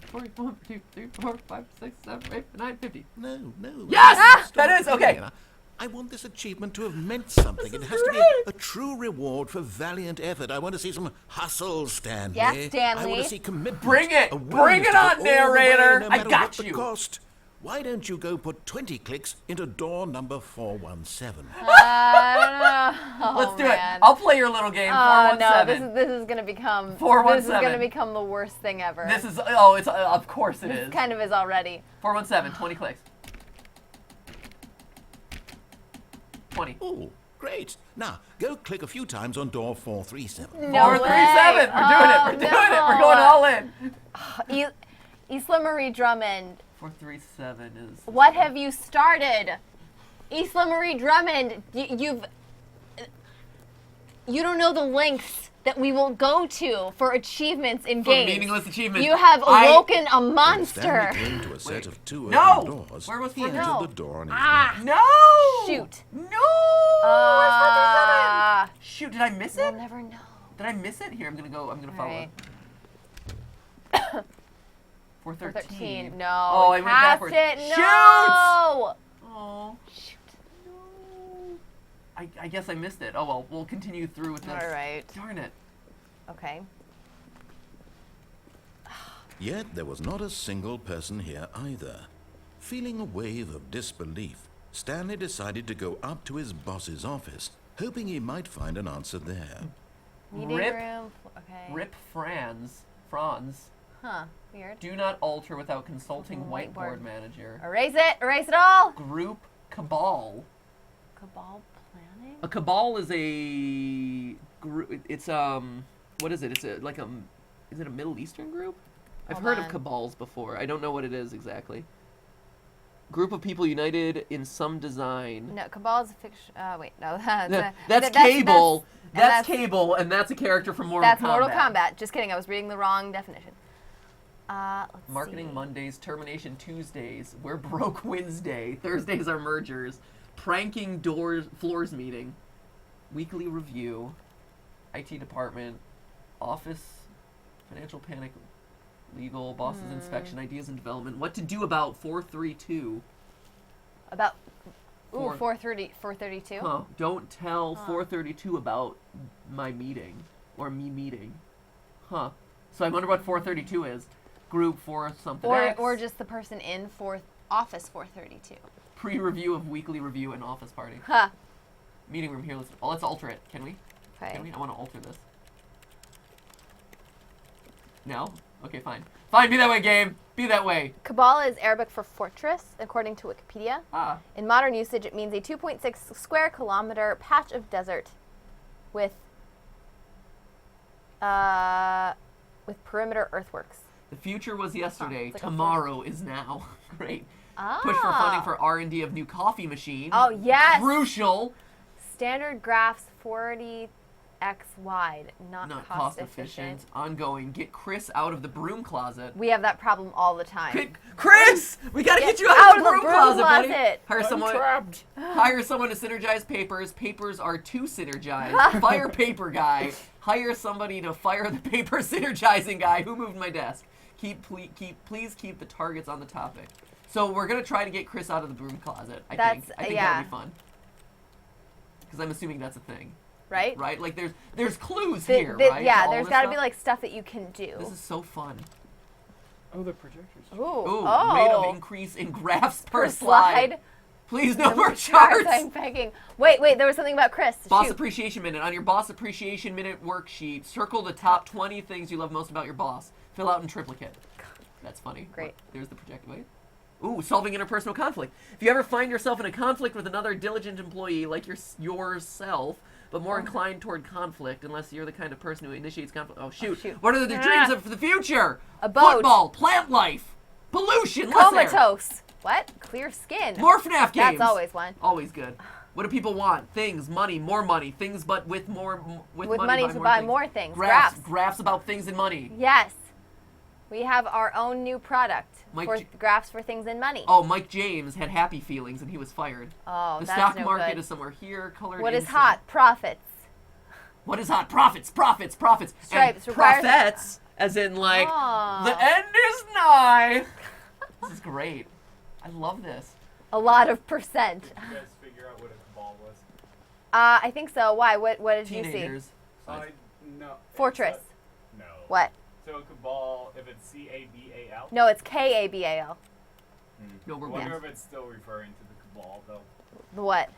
41, 2, 3, 4, 5, 6, 7, 8, 9, 50. No. Yes! Stop That is, okay. doing it. I want this achievement to have meant something. It has to be great. a true reward for valiant effort. I want to see some hustle, Stanley. Yes, Stanley. I want to see commitment. Bring it. a Bring willingness it to go on, all the way, narrator. no I matter got what the you. cost. Why don't you go put 20 clicks into door number 417? I don't know. Let's do man. it. I'll play your little game. Oh no, 417. this is gonna become 417. the worst thing ever. This is it's of course it This is. kind of is already. 417, 20 clicks. 20. Oh, great. Now, go click a few times on door 437. No 437. way. We're doing it. We're doing it. We're going all in. Isla Marie Drummond, 437 is. what have you started? Isla Marie Drummond, you don't know the lengths that we will go to for achievements in For games. meaningless achievements. You have awoken a monster. Stanley came to a set of two No! open doors. Where was he 437? entered the door on his left. No! Shoot. No! Where's 437? Shoot, did I miss We'll it? never know. Did I miss it? Here, I'm gonna follow Alright. it. 413. 13. No. Oh, I went passed backwards. it. Shoot! No. Oh. Shoot. No. I guess I missed it. Oh well, we'll continue through with this. All right. Darn it. Okay. Yet there was not a single person here either. Feeling a wave of disbelief, Stanley decided to go up to his boss's office, hoping he might find an answer there. Meeting Rip. room. Okay. Rip Franz. Huh. Weird. Do not alter without consulting Whiteboard. whiteboard manager. Erase it. Erase it all. Group cabal. Cabal planning. A cabal is a group. It's what is it? It's is it a Middle Eastern group? I've Hold heard on. of cabals before. I don't know what it is exactly. Group of people united in some design. No, Cabal is a fiction. Wait, no. That's Cable. That's that's- Cable, and that's a character from Mortal Kombat. That's Mortal Kombat. Just kidding. I was reading the wrong definition. Let's Marketing see. Mondays, termination Tuesdays. We're broke Wednesday. Thursdays are mergers. Pranking floors meeting. Weekly review. IT department. Office. Financial panic. Legal. Boss's inspection. Ideas and development. What to do about 432. About. Four- Ooh, 432. Huh. Don't tell 432 about my meeting. Or me meeting. Huh. So I wonder what 432 is. Group for something X. Or just the person in office 432. Pre-review of weekly review and office party. Huh. Meeting room here. Let's alter it. Can we? Okay. Can we? I want to alter this. No? Okay, fine. Fine, be that way, game. Be that way. Cabal is Arabic for fortress, according to Wikipedia. Ah. In modern usage, it means a 2.6 square kilometer patch of desert with perimeter earthworks. The future was yesterday. it's like a Tomorrow is now. Great. Ah. Push for funding for R&D of new coffee machine. Oh, yes. Crucial. Standard graphs 40x wide, not Cost efficient. Ongoing. Get Chris out of the broom closet. We have that problem all the time. Chris! We gotta get you out of the broom closet, buddy. Hire someone. Trapped. Hire someone to synergize papers. Papers are too synergized. Fire paper guy. Hire somebody to fire the paper synergizing guy. Who moved my desk? Please keep the targets on the topic. So we're gonna try to get Chris out of the broom closet. I think that'll be fun. Because I'm assuming that's a thing, Right? right? Like there's clues here, right? Yeah, to all there's this got to stuff? be like stuff that you can do. This is so fun. Oh, the projectors. Ooh. Ooh, Oh. rate of increase in graphs per Per slide. Please no more Charts. charts. I'm begging. Wait, there was something about Chris. Boss Shoot. Appreciation Minute. On your Boss Appreciation Minute worksheet, circle the top 20 things you love most about your boss. Fill out in triplicate. That's funny. Great. There's the project. Wait. Ooh, solving interpersonal conflict. If you ever find yourself in a conflict with another diligent employee, like yourself, but more inclined toward conflict, unless you're the kind of person who initiates conflict. Oh, shoot. What are the dreams of the future? A boat. Football, plant life, pollution, less air. Comatose. What? Clear skin. More FNAF games. That's always one. Always good. What do people want? Things, money, more money. Things, but with money to buy more things. Graphs. Graphs. Graphs about things and money. Yes. We have our own new product for Mike graphs for things and money. Oh, Mike James had happy feelings and he was fired. Oh, The that's stock no market good. is somewhere here. Colored What is inside. hot? Profits. What is hot? Profits, profits, profits. Stripes and requires- profits, as in like, Aw. the end is nigh. This is great. I love this. A lot of percent. Did you guys figure out what a I think so. Why? What did you see? Teenagers. No. Fortress. No. What? So a cabal, if it's C-A-B-A-L? No, it's K-A-B-A-L. No, we're I wonder both. if it's still referring to the cabal, though. The what?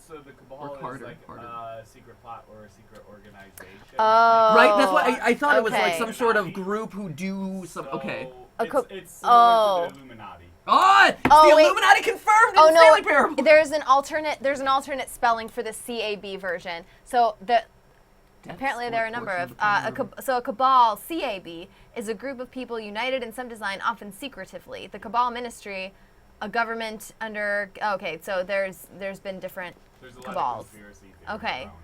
So the cabal Or is Carter, like Carter. a secret plot or a secret organization. Oh. Right, that's what I thought it was like okay. some sort of group who do some. So Okay. It's similar to the Illuminati. Oh, it's Oh, the wait. Illuminati confirmed in Oh the no! Stanley Parable. There's an alternate spelling for the CAB version. So apparently there are a number of a cabal CAB is a group of people united in some design, often secretively. The cabal ministry, a government under. Okay, so there's been different There's a lot cabals. of conspiracy theories Okay. around them.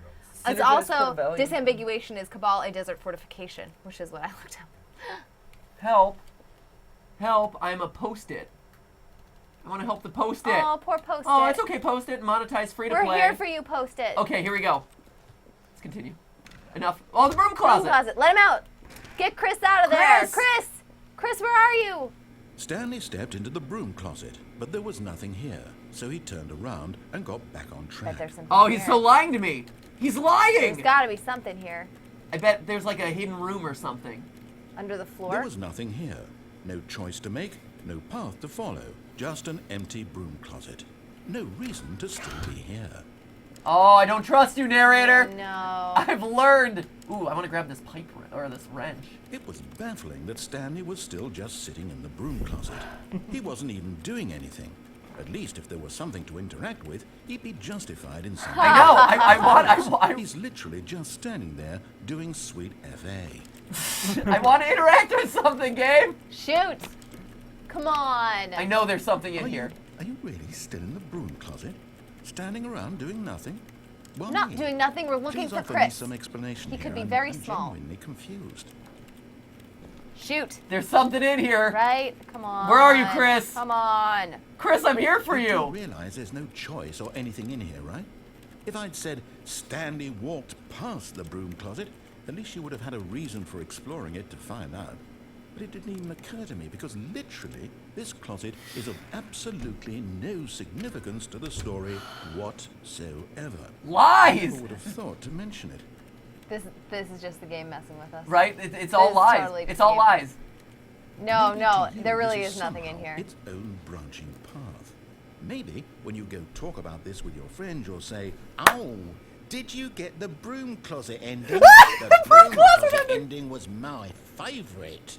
It's Synergized also rebellion. disambiguation is cabal a desert fortification, which is what I looked up. Help! Help! I'm a Post-it. I want to help the Post-it. Oh, poor Post-it. Oh, it's okay. Post-it, monetize, free to We're play. here for you, Post-it. Okay, here we go. Let's continue. Enough. Oh, the broom closet. Broom closet. Let him out. Get Chris out of there. Chris! Chris, where are you? Stanley stepped into the broom closet, but there was nothing here, so he turned around and got back on Bet track. there's something Oh, here. he's still lying to me. He's lying. There's got to be something here. I bet there's like a hidden room or something. Under the There floor? was nothing here. No choice to make, no path to follow, just an empty broom closet. No reason to still be here. Oh, I don't trust you, narrator. No. I've learned. Ooh, I want to grab this pipe or this wrench. It was baffling that Stanley was still just sitting in the broom closet. He wasn't even doing anything. At least if there was something to interact with, he'd be justified in saying, I know. I He's literally just standing there doing sweet FA. I want to interact with something, Gabe. Shoot. Come on. I know there's something in here. Are you really still in the broom closet? Standing around doing nothing? Why? Not doing nothing. We're looking Please for offer me Chris. some explanation He could here. be I'm- very I'm small. genuinely confused. Shoot. There's something in here. Right? Come on. Where are you, Chris? Come on. Chris, I'm here for You you. realize there's no choice or anything in here, right? If I'd said Stanley walked past the broom closet, at least you would have had a reason for exploring it to find out. But it didn't even occur to me because literally this closet is of absolutely no significance to the story whatsoever. I Lies. never would have thought to mention it. This is just the game messing with us. Right? It's all This is lies. totally It's all game. lies. No, Maybe no. to you, There really this is nothing in somehow here. Its own branching path. Maybe when you go talk about this with your friend, you'll say, "Oh, did you get the broom closet ending? The broom closet ending was my favourite."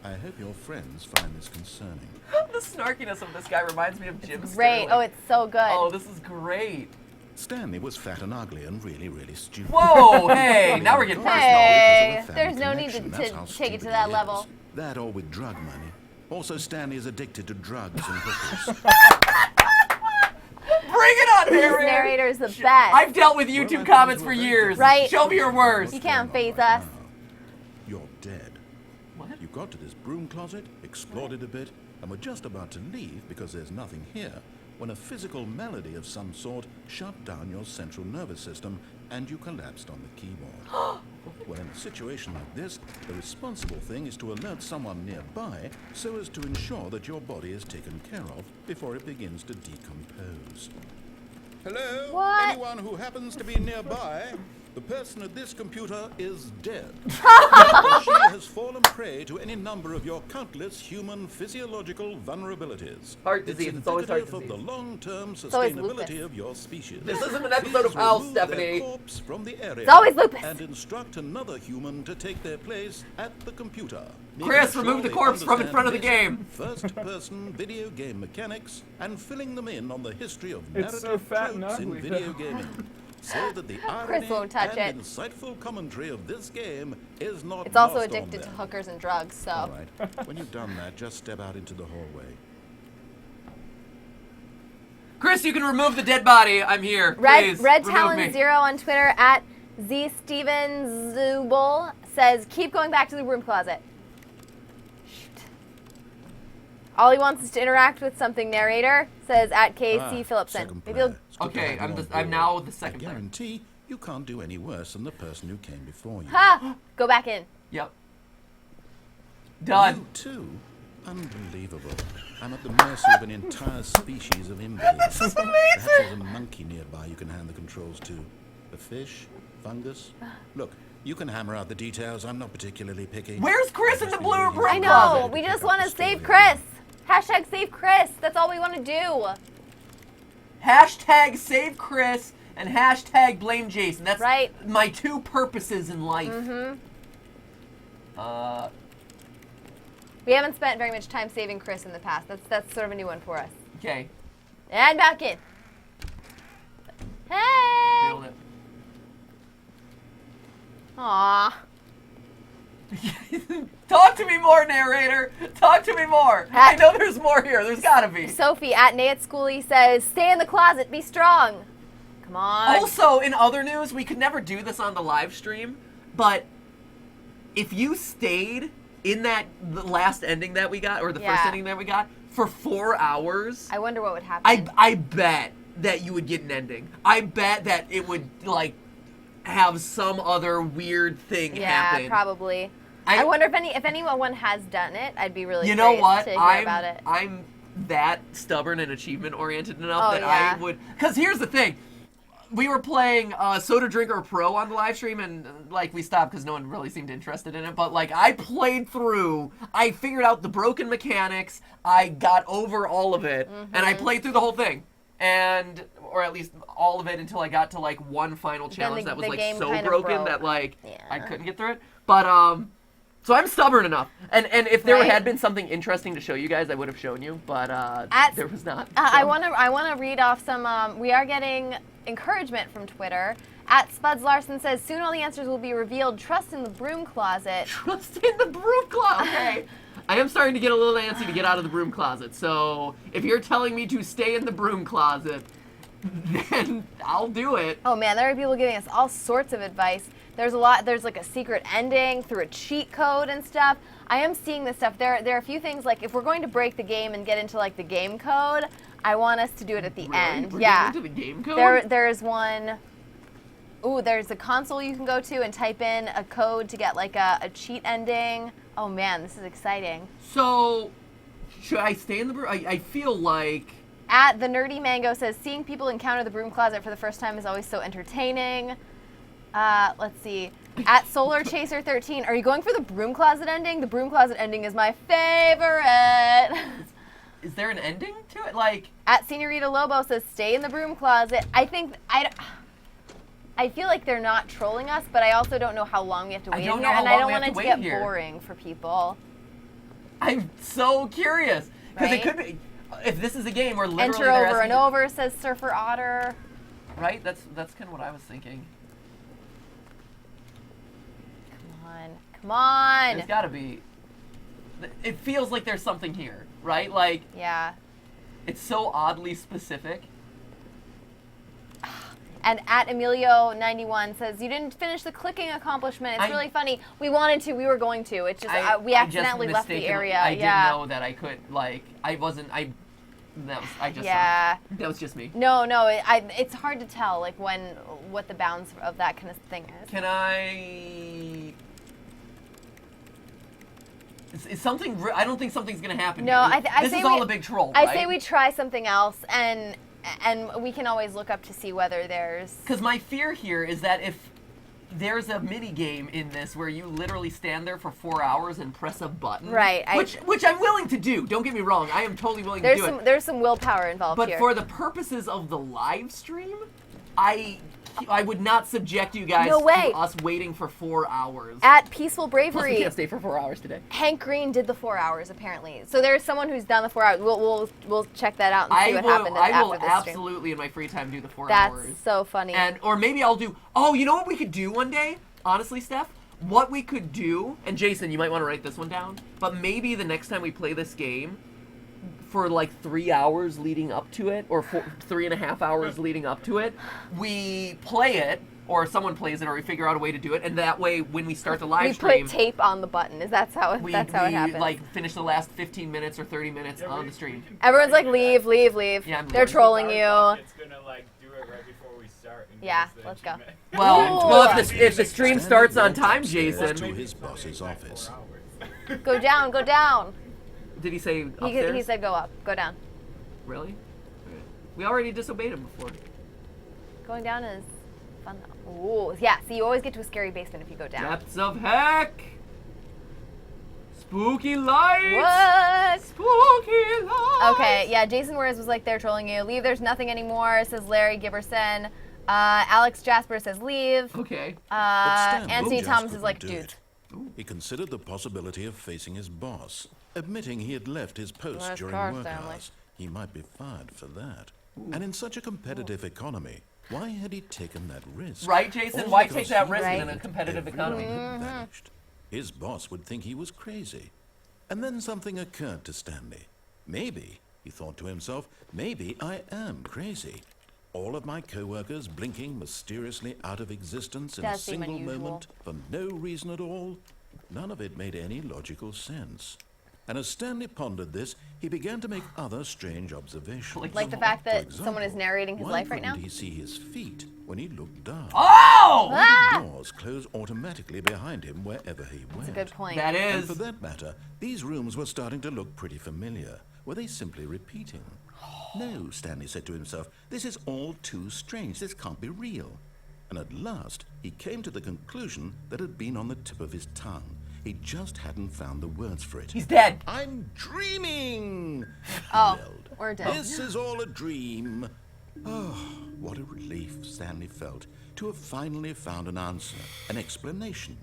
I hope your friends find this concerning. The snarkiness of this guy reminds me of Jim Great. Sterling. Oh, it's so good. Oh, this is great. Stanley was fat and ugly and really, really stupid. Whoa, hey, now we're getting Not personal. Hey, because of a family there's no need to- connection, that's to how take it to stupid that he level. is. That or with drug money. Also, Stanley is addicted to drugs and hookers. Bring it on, This narrator. narrator's the best. I've dealt with YouTube Well, I comments thought for you were years. Right. Show me your worst. You can't Going on phase right us. now. You're dead. What? You got to this broom closet, explored it a bit, and were just about to leave because there's nothing here when a physical malady of some sort shut down your central nervous system and you collapsed on the keyboard. Well, in a situation like this, the responsible thing is to alert someone nearby so as to ensure that your body is taken care of before it begins to decompose. Hello? What? Anyone who happens to be nearby? The person at this computer is dead. She has fallen prey to any number of your countless human physiological vulnerabilities. Heart disease, it's always heart indicative of disease. the long-term always sustainability lupus. of your species. This isn't an episode of Please House, remove their Stephanie. corpse from the area It's always lupus. and instruct another human to take their place at the computer. Chris, Making remove the they corpse from in understand front of the basic game. First-person video game mechanics and filling them in on the history of It's so narrative fat and tropes in ugly, video though. gaming. So that the irony won't touch and it. insightful commentary of this game is not It's also lost on addicted to them. hookers and drugs, so. All right. When you've done that, just step out into the hallway. Chris, you can remove the dead body. I'm here. Red Please, Red remove Talon me. 0 on Twitter at ZStevenZubel says, keep going back to the broom closet. Shoot. All he wants is to interact with something, narrator, says at KC Phillipson. Second Maybe he'll player. It's good to Okay, have you on I'm board. now the I second player. guarantee you can't do any worse than the person who came before you. Ha! Go back in. Yep. Done. You too? Unbelievable. I'm at the mercy of an entire species of invalids. This is amazing! Perhaps there's a monkey nearby you can hand the controls to. A fish? Fungus? Look, you can hammer out the details. I'm not particularly picky. Where's Chris in the blue I broom know. closet? We just want to save Chris. Hashtag save Chris. That's all we want to do. Hashtag save Chris and hashtag blame Jason. That's Right. my two purposes in life. We haven't spent very much time saving Chris in the past. That's sort of a new one for us. Okay. And back in. Hey. Nailed it. Aw. Talk to me more, narrator. Talk to me more. I know there's more here. There's gotta be. Sophie at Nay at Schoolie says, "Stay in the closet. Be strong." Come on. Also, in other news, we could never do this on the live stream, but if you stayed in the last ending that we got, or the first ending that we got, for 4 hours, I wonder what would happen. I bet that you would get an ending. I bet that it would, like, have some other weird thing happen. Yeah, probably. I wonder if anyone has done it. I'd be really You know curious what? to hear about it. I'm that stubborn and achievement oriented enough that yeah. I would. Because here's the thing. We were playing Soda Drinker Pro on the live stream, and like we stopped because no one really seemed interested in it. But like I played through, I figured out the broken mechanics, I got over all of it, and I played through the whole thing, or at least all of it until I got to like one final challenge that was like so broken that like I couldn't get through it. But so I'm stubborn enough, and if there had been something interesting to show you guys, I would have shown you, but there was not. So. I want to read off some. We are getting encouragement from Twitter. At Spuds Larson says, "Soon all the answers will be revealed. Trust in the broom closet." Trust in the broom closet. Okay. I am starting to get a little antsy to get out of the broom closet. So if you're telling me to stay in the broom closet, then I'll do it. Oh man, there are people giving us all sorts of advice. There's like a secret ending through a cheat code and stuff. I am seeing this stuff. There are a few things, like if we're going to break the game and get into like the game code, I want us to do it at the end. We're Yeah. getting into the game code? There's one. Ooh, there's a console you can go to and type in a code to get like a cheat ending. Oh man, this is exciting. So, should I stay in the broom? I feel like... At the Nerdy Mango says, "Seeing people encounter the broom closet for the first time is always so entertaining." Let's see. At Solar Chaser 13, "Are you going for the broom closet ending? The broom closet ending is my favorite." Is there an ending to it? Like... At Senorita Lobo says, "Stay in the broom closet." I think I feel like they're not trolling us, but I also don't know how long we have to wait in here, and I don't want it to get boring for people. I'm so curious because Right? it could be. If this is a game where literally Enter they're over and asking- over, says Surfer Otter. Right? That's kind of what I was thinking. Come on. There's got to be. It feels like there's something here, right? Like Yeah. it's so oddly specific. And at Emilio91 says, "You didn't finish the clicking accomplishment. It's really funny. We wanted to. We were going to. It's just we accidentally left the area." I didn't know that I could. Like I wasn't. That was. I just. Yeah. That was just me. No. It's hard to tell like what the bounds of that kind of thing is. Can I? Is something? I don't think something's gonna happen. No, here. This is all a big troll. Right? I say we try something else, and we can always look up to see whether there's. Because my fear here is that if there's a mini game in this where you literally stand there for 4 hours and press a button, Right, which I'm willing to do. Don't get me wrong, I am totally willing to do it. There's some willpower involved But here. for the purposes of the live stream, I would not subject you guys No way. to us waiting for 4 hours. At Peaceful Plus, we Bravery, can't stay for 4 hours today. Hank Green did the 4 hours apparently. So there's someone who's done the 4 hours. We'll check that out and see what happened I will after this stream. absolutely in my free time do the 4 That's hours. so funny. Or maybe I'll do. Oh, you know what we could do one day? Honestly, Steph, what we could do, and Jason, you might want to write this one down. But maybe the next time we play this game, for like 3 hours leading up to it, or 3.5 hours leading up to it, we play it. Or someone plays it, or we figure out a way to do it, and that way, when we start the live stream, put tape on the button. That's how it happens. Like finish the last 15 minutes or 30 minutes on the stream. Everyone's like, leave. Yeah, I'm They're leaving. trolling you. It's gonna like do it right before we start. Yeah, let's go. Well, if the stream starts on time, Stanley Jason. to his boss's office. Go down. Did he say upstairs? He said go up, go down. Really? Okay. We already disobeyed him before. Going down is fun though. Ooh, yeah. See, you always get to a scary basement if you go down. Depths of heck! Spooky lights! What? Spooky lights! Okay, yeah. Jason Whereas was like, they're trolling you. Leave. There's nothing anymore. Says Larry Giberson. Alex Jasper says leave. Okay. Anthony just Thomas is couldn't like, do dude. it. He considered the possibility of facing his boss, admitting he had left his post Nice during car, work Stanley. hours. He might be fired for that. And in such a competitive economy, why had he taken that risk? Right, Jason? All Why because take that he risk Right. in a competitive everyone economy? had vanished. His boss would think he was crazy. And then something occurred to Stanley. Maybe, he thought to himself, maybe I am crazy. All of my co-workers blinking mysteriously out of existence in a Does seem single unusual. moment for no reason at all. None of it made any logical sense. And as Stanley pondered this, he began to make other strange observations. Like the fact For that someone is example, narrating his why life right now. couldn't he see his feet when he looked down? Oh! Ah! Doors close automatically behind him wherever he went. That's a good point. That And is. for that matter, these rooms were starting to look pretty familiar. Were they simply repeating? No, Stanley said to himself, this is all too strange. This can't be real. And at last, he came to the conclusion that had been on the tip of his tongue. He just hadn't found the words for it. He's dead. I'm dreaming! Oh, he yelled. we're dead. This is all a dream. Oh, what a relief Stanley felt to have finally found an answer, an explanation.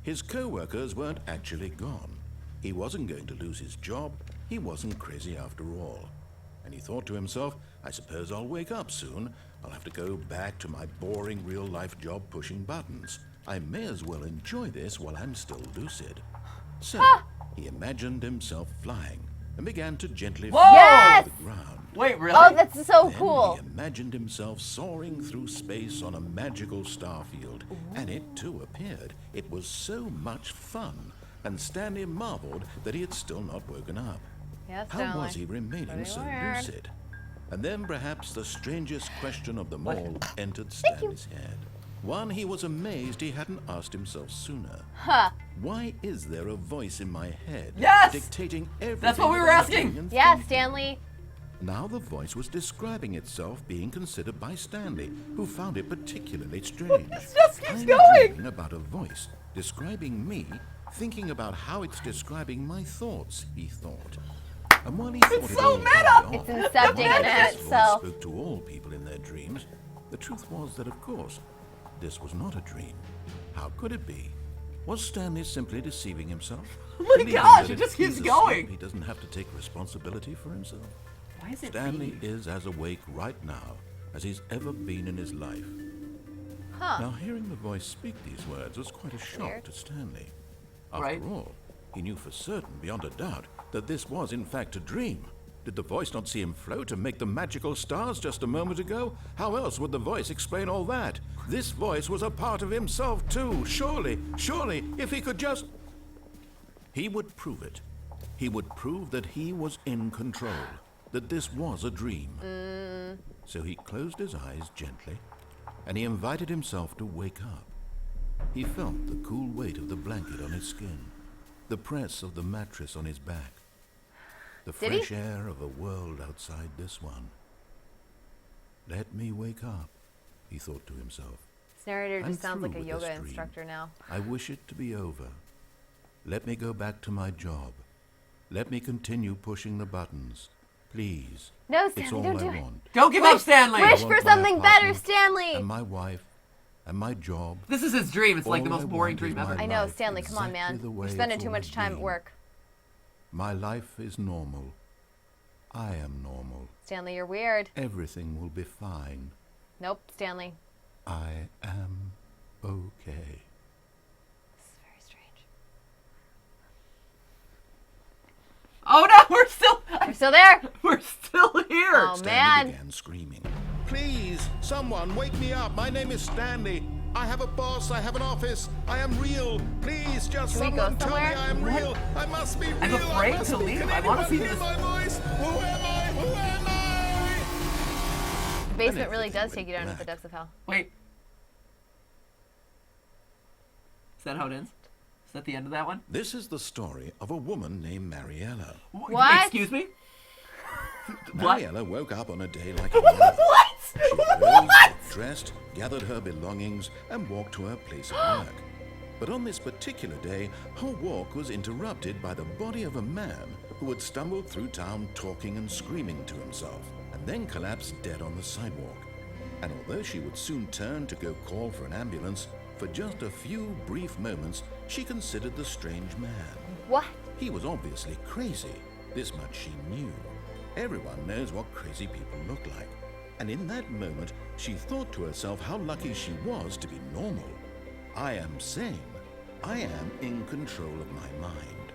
His co-workers weren't actually gone. He wasn't going to lose his job. He wasn't crazy after all. And he thought to himself, I suppose I'll wake up soon. I'll have to go back to my boring real-life job pushing buttons. I may as well enjoy this while I'm still lucid. So, he imagined himself flying and began to gently Whoa! fly Yes! to the ground. Wait, really? Oh, that's so Then cool. he imagined himself soaring through space on a magical star field, and it too appeared. It was so much fun, and Stanley marveled that he had still not woken up. Yes, How Stanley. was he remaining Pretty so weird. lucid? And then perhaps the strangest question of them What? all entered Thank you. Stanley's head. One he was amazed he hadn't asked himself sooner. Huh. Why is there a voice in my head Yes! dictating everything That's what we were that I'm asking. doing and Yeah, thinking? Stanley. Now the voice was describing itself being considered by Stanley, who found it particularly strange. It just keeps I'm going. dreaming about a voice describing me, thinking about how it's describing my thoughts, he thought. And while he thought it so all meta. carried It's on, incepting while in this itself. voice spoke to all people in their dreams, the truth was that, of course, this was not a dream. How could it be? Was Stanley simply deceiving himself? Oh my Believing gosh, that it if just keeps he's going. asleep, he doesn't have to take responsibility for himself. Why is it Stanley being- is as awake right now as he's ever been in his life. Huh. Now, hearing the voice speak these words was quite a shock Weird. to Stanley. After Right. all, he knew for certain, beyond a doubt, that this was in fact a dream. Did the voice not see him float and make the magical stars just a moment ago? How else would the voice explain all that? This voice was a part of himself too. Surely, if he could just... He would prove it. He would prove that he was in control, that this was a dream. So he closed his eyes gently, and he invited himself to wake up. He felt the cool weight of the blanket on his skin, the press of the mattress on his back, the Did he? fresh air of a world outside this one. Let me wake up, he thought to himself. This narrator I'm just sounds like through a with this yoga dream. instructor now. I wish it to be over. Let me go back to my job. Let me continue pushing the buttons. Please. No, It's Stanley, all don't I do it. want. Don't give up, Stanley! I Wish want for my something better, apartment Stanley. And my wife, and my job. This is his dream. It's like the All most I boring want dream is my ever. I know, life Stanley, come on, exactly man. the way You're spending it's too much always time at been. work. My life is normal. I am normal. Stanley, you're weird. Everything will be fine. Nope, Stanley. I am okay. This is very strange. Oh no, we're still there. we're still here. Oh, Stanley man. began screaming. Please, someone, wake me up. My name is Stanley. I have a boss. I have an office. I am real. Please, just Should we go someone tell me somewhere? I am real. I must be real. I'm afraid I must to be. leave. Can I wanna anyone see hear this. my voice? Who am I? Who am I? The basement really everything does take you went down into the black. depths of hell. Wait. Is that how it ends? Is that the end of that one? This is the story of a woman named Mariella. What? Excuse me? Mariella woke up on a day like any other. What? She rose, got dressed, gathered her belongings, and walked to her place of work. But on this particular day, her walk was interrupted by the body of a man who had stumbled through town talking and screaming to himself, and then collapsed dead on the sidewalk. And although she would soon turn to go call for an ambulance, for just a few brief moments, she considered the strange man. What? He was obviously crazy. This much she knew. Everyone knows what crazy people look like. And in that moment, she thought to herself how lucky she was to be normal. I am sane. I am in control of my mind.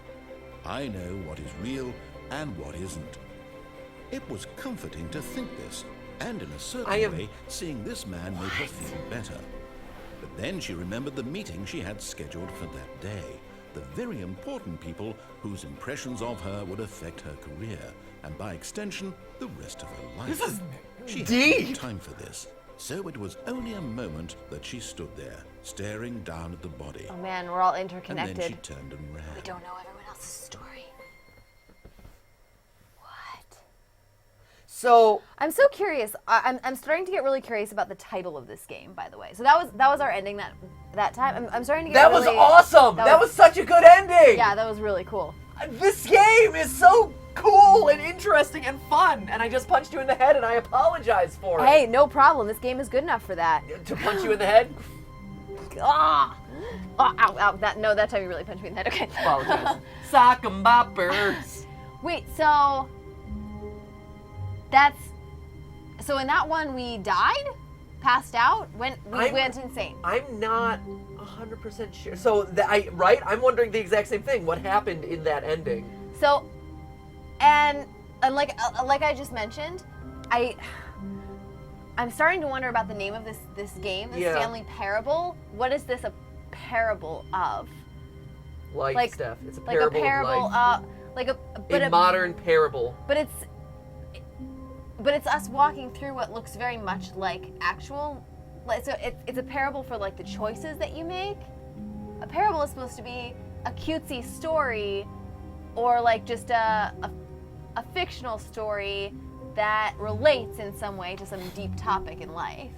I know what is real and what isn't. It was comforting to think this, and in a certain way, seeing this man made her feel better. But then she remembered the meeting she had scheduled for that day. The very important people whose impressions of her would affect her career, and by extension, the rest of her life. This is she deep. had no time for this, so it was only a moment that she stood there, staring down at the body. Oh man, we're all And interconnected. then she turned and ran. We don't know everyone else's story. What? So, I'm so curious. I'm starting to get really curious about the title of this game, by the way. So that was our ending that time. I'm starting to get that really, was awesome! That was such a good ending! Yeah, that was really cool. This game is so cool and interesting and fun, and I just punched you in the head, and I apologize for it. Hey, no problem. This game is good enough for that. To punch you in the head? Ah! Oh, ow, ow. That time you really punched me in the head. Okay. Apologize. Sock 'em boppers. Wait, so in that one we died? Passed out? We went insane. I'm not 100% sure. So, I'm wondering the exact same thing. What happened in that ending? So, and like I just mentioned, I'm starting to wonder about the name of this game, the Stanley Parable. What is this a parable of? Life, Steph. It's a parable, like a parable of life. Modern parable. But it's us walking through what looks very much like actual. So it's a parable for like the choices that you make. A parable is supposed to be a cutesy story, or like just a fictional story that relates in some way to some deep topic in life.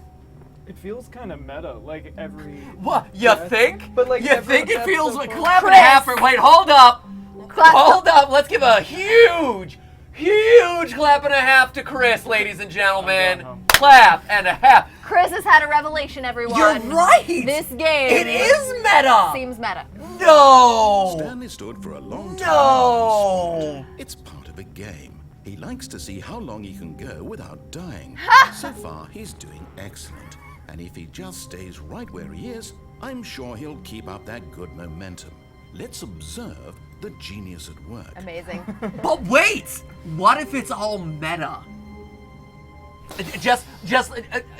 It feels kind of meta, like every... What? You think? But like you think it feels like clap and a Chris! half for... Wait, hold up. Clap. Hold up. Let's give a huge clap and a half to Chris, ladies and gentlemen. Clap and a half. Chris has had a revelation, everyone. You're right. This game. It is meta. Seems meta. No. Stanley stood for a long time. No. It's part of a game. He likes to see how long he can go without dying. So far, he's doing excellent. And if he just stays right where he is, I'm sure he'll keep up that good momentum. Let's observe the genius at work. Amazing. But wait! What if it's all meta? Just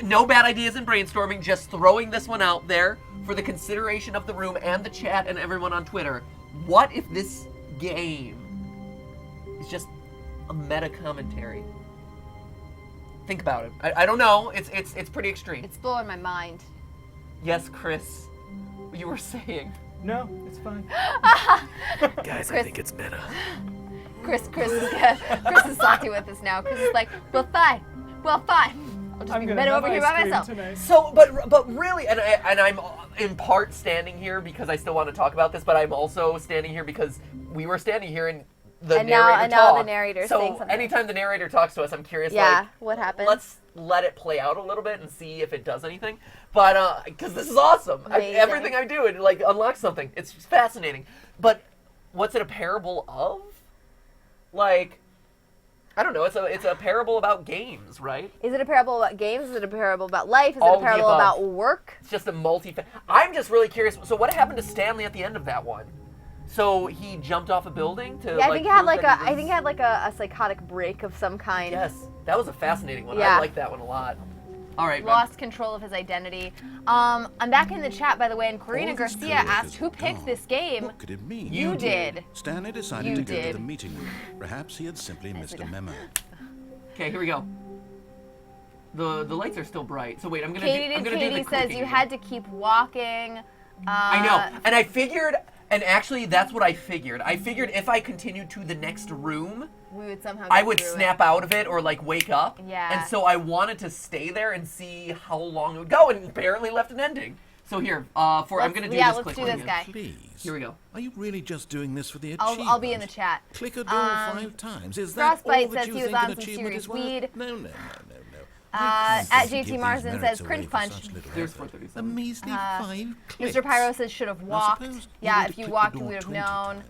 no bad ideas in brainstorming, just throwing this one out there for the consideration of the room and the chat and everyone on Twitter. What if this game is just a meta commentary? Think about it. I don't know. It's pretty extreme. It's blowing my mind. Yes, Chris. You were saying. No, it's fine. Guys, Chris. I think it's meta. Chris is salty with us now. Chris is like, well, fine. I'll just I'm be gonna meta have over here ice by cream myself. tonight. So, but really, and I'm in part standing here because I still want to talk about this, but I'm also standing here because we were standing here and the narrator now talked. the narrator's so saying something. anytime the narrator talks to us, I'm curious. Yeah, like, what happened? Let's let it play out a little bit and see if it does anything. But because this is awesome, everything I do, it like unlocks something. It's fascinating. But what's it a parable of? Like, I don't know. It's a parable about games, right? Is it a parable about games? Is it a parable about life? Is All it a of the parable above. about work? It's just a I'm just really curious. So what happened to Stanley at the end of that one? So he jumped off a building to. Yeah, I think it had prove that he was- he had like a psychotic break of some kind. Yes, that was a fascinating one. Yeah. I like that one a lot. All right, Lost control of his identity. I'm back in the chat, by the way, and Corina All this Garcia code asked is who picked gone. this game. What could it mean? You did. Stanley decided You to go did. to the meeting room. Perhaps he had simply missed a memo. Okay, here we go. The lights are still bright. So wait, I'm gonna do the Katie says clicking you again. had to keep walking. I know, and I figured And actually, that's what I figured. I figured if I continued to the next room, We would somehow I get would through snap out of it or like wake up. Yeah. And so I wanted to stay there and see how long it would go, and apparently left an ending. So here, I'm gonna do let's this quick do one this again. guy. Please. Here we go. Are you really just doing this for the achievement? I'll be in the chat. Click a door 5 times. Is that all Frostbite Oh, that says you he was think on an some achievement serious is worth? weed. No. At Please JT give these Marsden merits says away cringe for punch. such little There's effort. 437. A measly 5 clicks. Mr. Pyro says should have Now, walked. suppose you Yeah, were to if you click the walked, you door would have 20 known. times.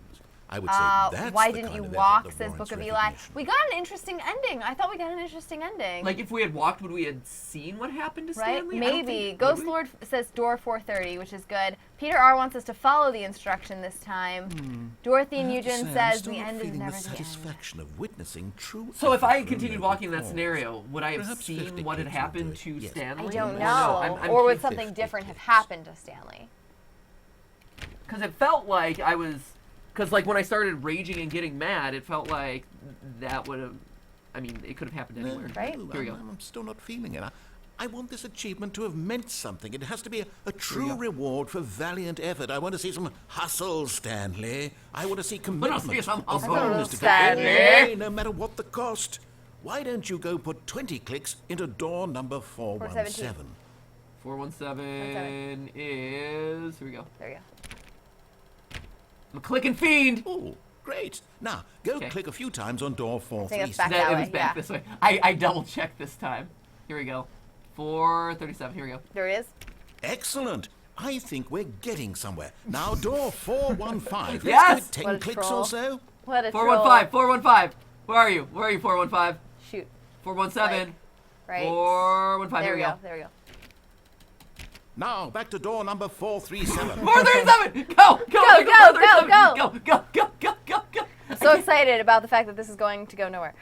I would say that's Why the didn't kind you of effort walk? that Says warrants Book of Eli. recognition. We got an interesting ending. I thought we got an interesting ending. Like if we had walked, would we have seen what happened to Right? Stanley? I don't Maybe. think- Ghost would we? Lord says door 430, which is good. Peter R wants us to follow the instruction this time. Dorothy I have to Nugent say, I'm says still the not end is feeling never the the end. satisfaction of witnessing true. So if I effort had for a continued noble walking in that cause. scenario, would I have Perhaps seen 50 what had clicks will happened do to it. Yes. Stanley? I don't Or know. no? I'm Or would curious. something 50 different have clicks. happened to Stanley? Because it felt like I was, because like when I started raging and getting mad, it felt like that would have, I mean, it could have happened anywhere. Right? No, Here we go. I'm still not feeling it. I want this achievement to have meant something. It has to be a we true go. reward for valiant effort. I want to see some hustle, Stanley. I want to see wanna commitment. see some a hustle, willingness to go Stanley. all the way, no matter what the cost. Why don't you go put 20 clicks into door number 417? 417 is, here we go. There you go. I'm a clicking fiend. Oh, great. Now, go Okay. click a few times on door think it's 437. back That, that it way, was back yeah. this way. I double checked this time. Here we go. 437, here we go. There it is. Excellent. I think we're getting somewhere. Now, door 415. Let's Yes! give it 10 What a clicks troll. or so. What a 415, 415. Where are you? Where are you, 415? Shoot. 417. Right. 415, There here we we go. go. There we go. Now, back to door number 437. 437! Go! Go! Go, Nico, go, 437. go, Go! Go! Go! Go! Go! Go! So excited about the fact that this is going to go nowhere.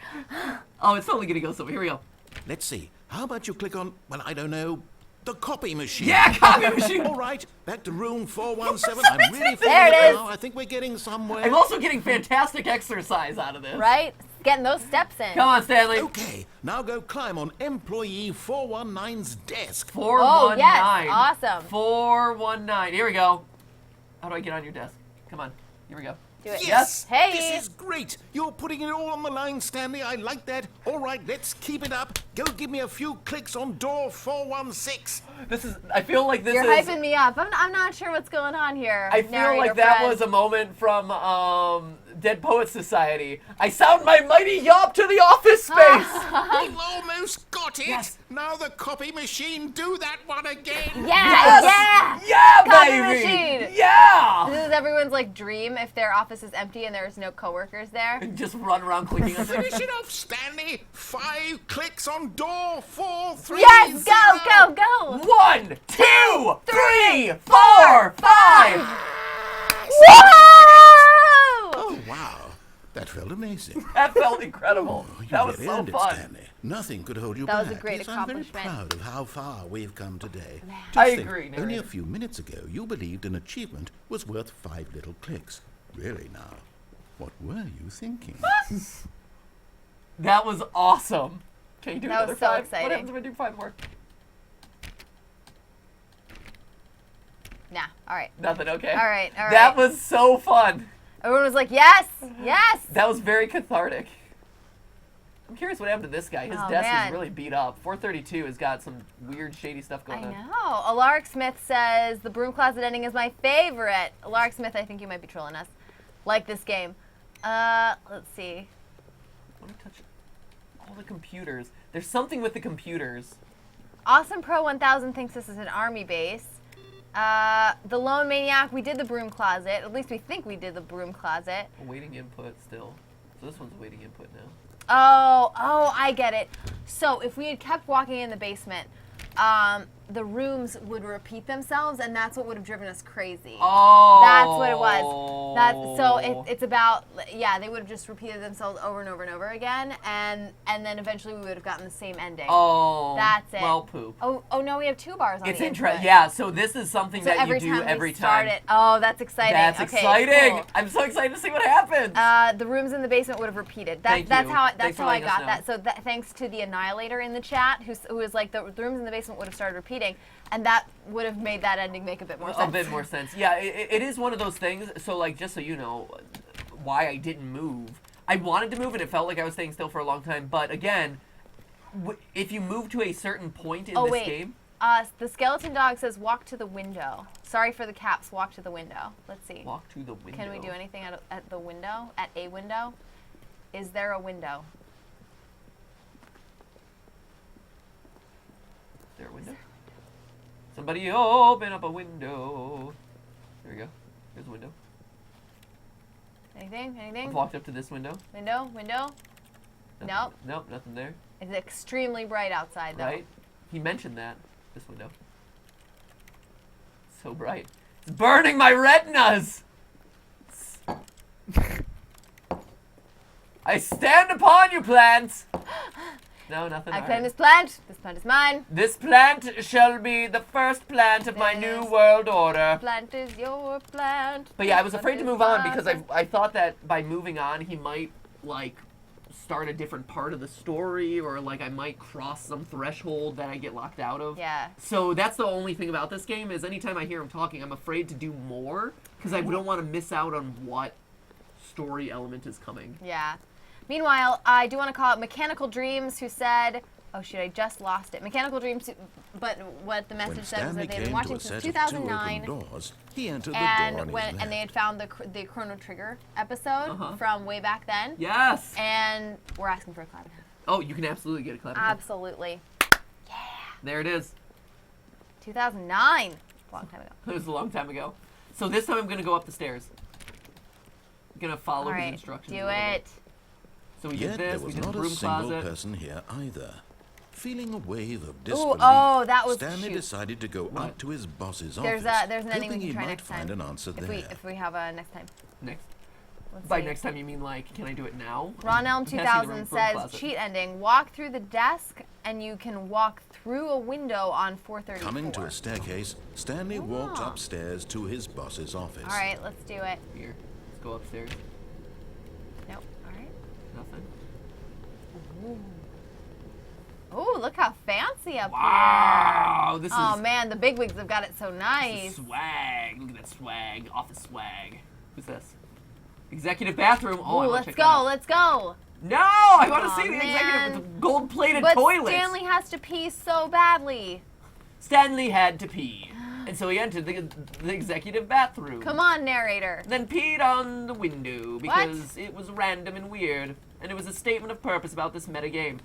Oh, it's totally gonna go somewhere. Here we go. Let's see. How about you click on, well, I don't know, the copy machine? Yeah, copy machine! All right, back to room 417. I'm really feeling There it is. now. I think we're getting somewhere. I'm also getting fantastic exercise out of this. Right? Getting those steps in. Come on, Stanley. Okay, now go climb on employee 419's desk. 419. Oh, yes. Awesome. 419. Here we go. How do I get on your desk? Come on. Here we go. Do it. Yes! Hey. This is great! You're putting it all on the line, Stanley. I like that. All right, let's keep it up. Go give me a few clicks on door 416. This is. I feel like this You're is. hyping me up. I'm not sure what's going on here. I feel narrator like that friend. was a moment from Dead Poets Society. I sound my mighty yawp to the office space. We've almost got it. Yes. Now the copy machine, do that one again. Yeah, Yes! yeah. Yeah, Copy baby. machine. Yeah. This is everyone's like dream if their office is empty and there's no coworkers there. Just run around clicking on things. Finish it off, Stanley. 5 clicks on door 430. Yes, go, go, go. 1, 2, 3, 4, 5. Whoa! Oh, wow. That felt amazing. That felt incredible. You That was really so earned it, fun. Stanley. Nothing could hold you That back. was a great Yes, I'm very accomplishment. proud of how far we've come today. Just I think, agree, Only narrator. a few minutes ago, you believed an achievement was worth 5 little clicks. Really now, what were you thinking? That was awesome. Can you do That another was so 5? exciting. What happens if I do 5 more? Nah, all right. Nothing, okay. All right, all That right. was so fun. Everyone was like, yes, yes. That was very cathartic. I'm curious what happened to this guy. His Oh, desk man. is really beat up. 432 has got some weird, shady stuff I going on. know. Alaric Smith says the broom closet ending is my favorite. Alaric Smith, I think you might be trolling us. Like this game. Let's see. Let me touch all the computers. There's something with the computers. Awesome Pro 1000 thinks this is an army base. The Lone Maniac, we did the broom closet. At least we think we did the broom closet. Awaiting input still. So this one's awaiting input now. Oh, I get it. So if we had kept walking in the basement, the rooms would repeat themselves, and that's what would have driven us crazy. Oh. That's what it was. So it's about, yeah, they would have just repeated themselves over and over and over again, and then eventually we would have gotten the same ending. Oh. That's it. Well, poop. Oh no, we have 2 bars on It's the interesting. input. Yeah, so this is something So that you every do time every we start time. it. Oh, that's exciting. That's Okay, exciting. cool. I'm so excited to see what happens. The rooms in the basement would have repeated. Thank That's you. how Thanks for I letting us got know. that. So thanks to the Annihilator in the chat, who was like the rooms in the basement would have started repeating. reading, and that would have made that ending make a bit more sense. A bit more sense. Yeah, it is one of those things. So, like, just so you know, why I didn't move. I wanted to move, and it felt like I was staying still for a long time. But again, if you move to a certain point in this game. The skeleton dog says, walk to the window. Sorry for the caps, walk to the window. Let's see. Walk to the window. Can we do anything at the window? At a window? Is there a window? Is there a window? Somebody open up a window. There we go. There's a window. Anything? I've walked up to this window. Window? Nothing, Nope. Nope, nothing there. It's extremely bright outside, though. Right? He mentioned that. This window. So bright. It's burning my retinas! I stand upon you, plants! No, nothing. I claim this plant. This plant is mine. This plant shall be the first plant of my new world order. Plant is your plant. But yeah, I was afraid to move on because mine. I thought that by moving on, he might, like, start a different part of the story, or, like, I might cross some threshold that I get locked out of. Yeah. So that's the only thing about this game, is anytime I hear him talking, I'm afraid to do more, because I don't want to miss out on what story element is coming. Yeah. Meanwhile, I do want to call out Mechanical Dreams, who said, oh shoot, I just lost it. Mechanical Dreams, but what the message When said was Stanley that they've been came to watching a since set of 2 2009. open doors, he entered the And door on his when left. they had found the Chrono Trigger episode from way back then. Yes! And we're asking for a clap. Oh, you can absolutely get a clap. Absolutely. There it is. 2009. Long time ago. It was a long time ago. So this time I'm going to go up the stairs. I'm going to follow All his right, instructions. do a little it. bit. So we Yet did there this, we was did the not a broom single closet. person here either. Feeling a wave of Ooh, disbelief, oh, that was Stanley shoot. decided to go up to his boss's There's office, an ending we hoping can he try might next find time. an answer If there. we have a next time. Next. Let's By see. next time you mean, like, can I do it now? Ron Elm I'm passing the 2000 broom says, closet. cheat ending. Walk through the desk, and you can walk through a window on 434. Coming to a staircase, Stanley walked upstairs to his boss's office. All right, let's do it. Here, let's go upstairs. Nope. All right. Nothing. Ooh, look how fancy up Wow, this here. Oh is man, the bigwigs have got it so nice. swag. Look at that swag. Office swag. Who's this? Executive bathroom. Oh, Ooh, I wanna let's check go, that out. let's go. No, I want to Aw, see the man. executive with the gold-plated But toilets. Stanley has to pee so badly. Stanley had to pee, and so he entered the executive bathroom. Come on, narrator. Then peed on the window because it was random and weird, and it was a statement of purpose about this meta game,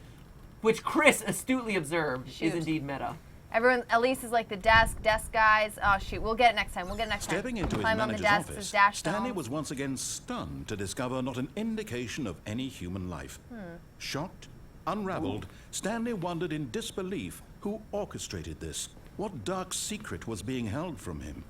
which Chris astutely observed is Shoot. indeed meta. Everyone, Elise is like the desk guys. Oh shoot, we'll get it next time. Stepping into his Climb on the manager's desk, office, says dash Stanley down. was once again stunned to discover not an indication of any human life. Shocked, unraveled, Stanley wondered in disbelief who orchestrated this. What dark secret was being held from him?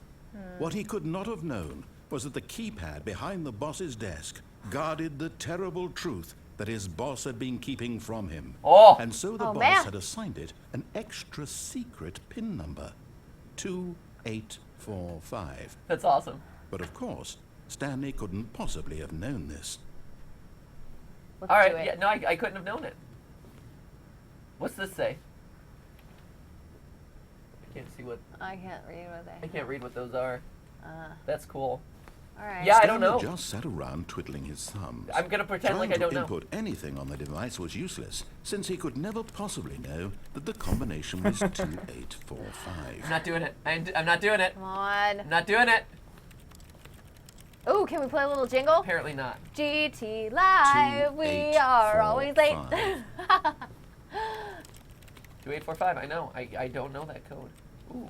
What he could not have known was that the keypad behind the boss's desk guarded the terrible truth that his boss had been keeping from him. Oh. And so the Oh, boss man. had assigned it an extra secret PIN number, 2845. That's awesome. But of course, Stanley couldn't possibly have known this. Let's All do right, it. yeah, no, I couldn't have known it. What's this say? I can't see what. I can't read what I they. can't read what those are. That's cool. All right. Yeah, I don't Stanley know. just sat around twiddling his thumbs. I'm gonna pretend Trying like I don't to know. input anything on the device was useless, since he could never possibly know that the combination was 2845. I'm not doing it. I'm not doing it. Come on. I'm not doing it. Ooh, can we play a little jingle? Apparently not. GT Live, we are always late. 2845. I know. I don't know that code. Ooh.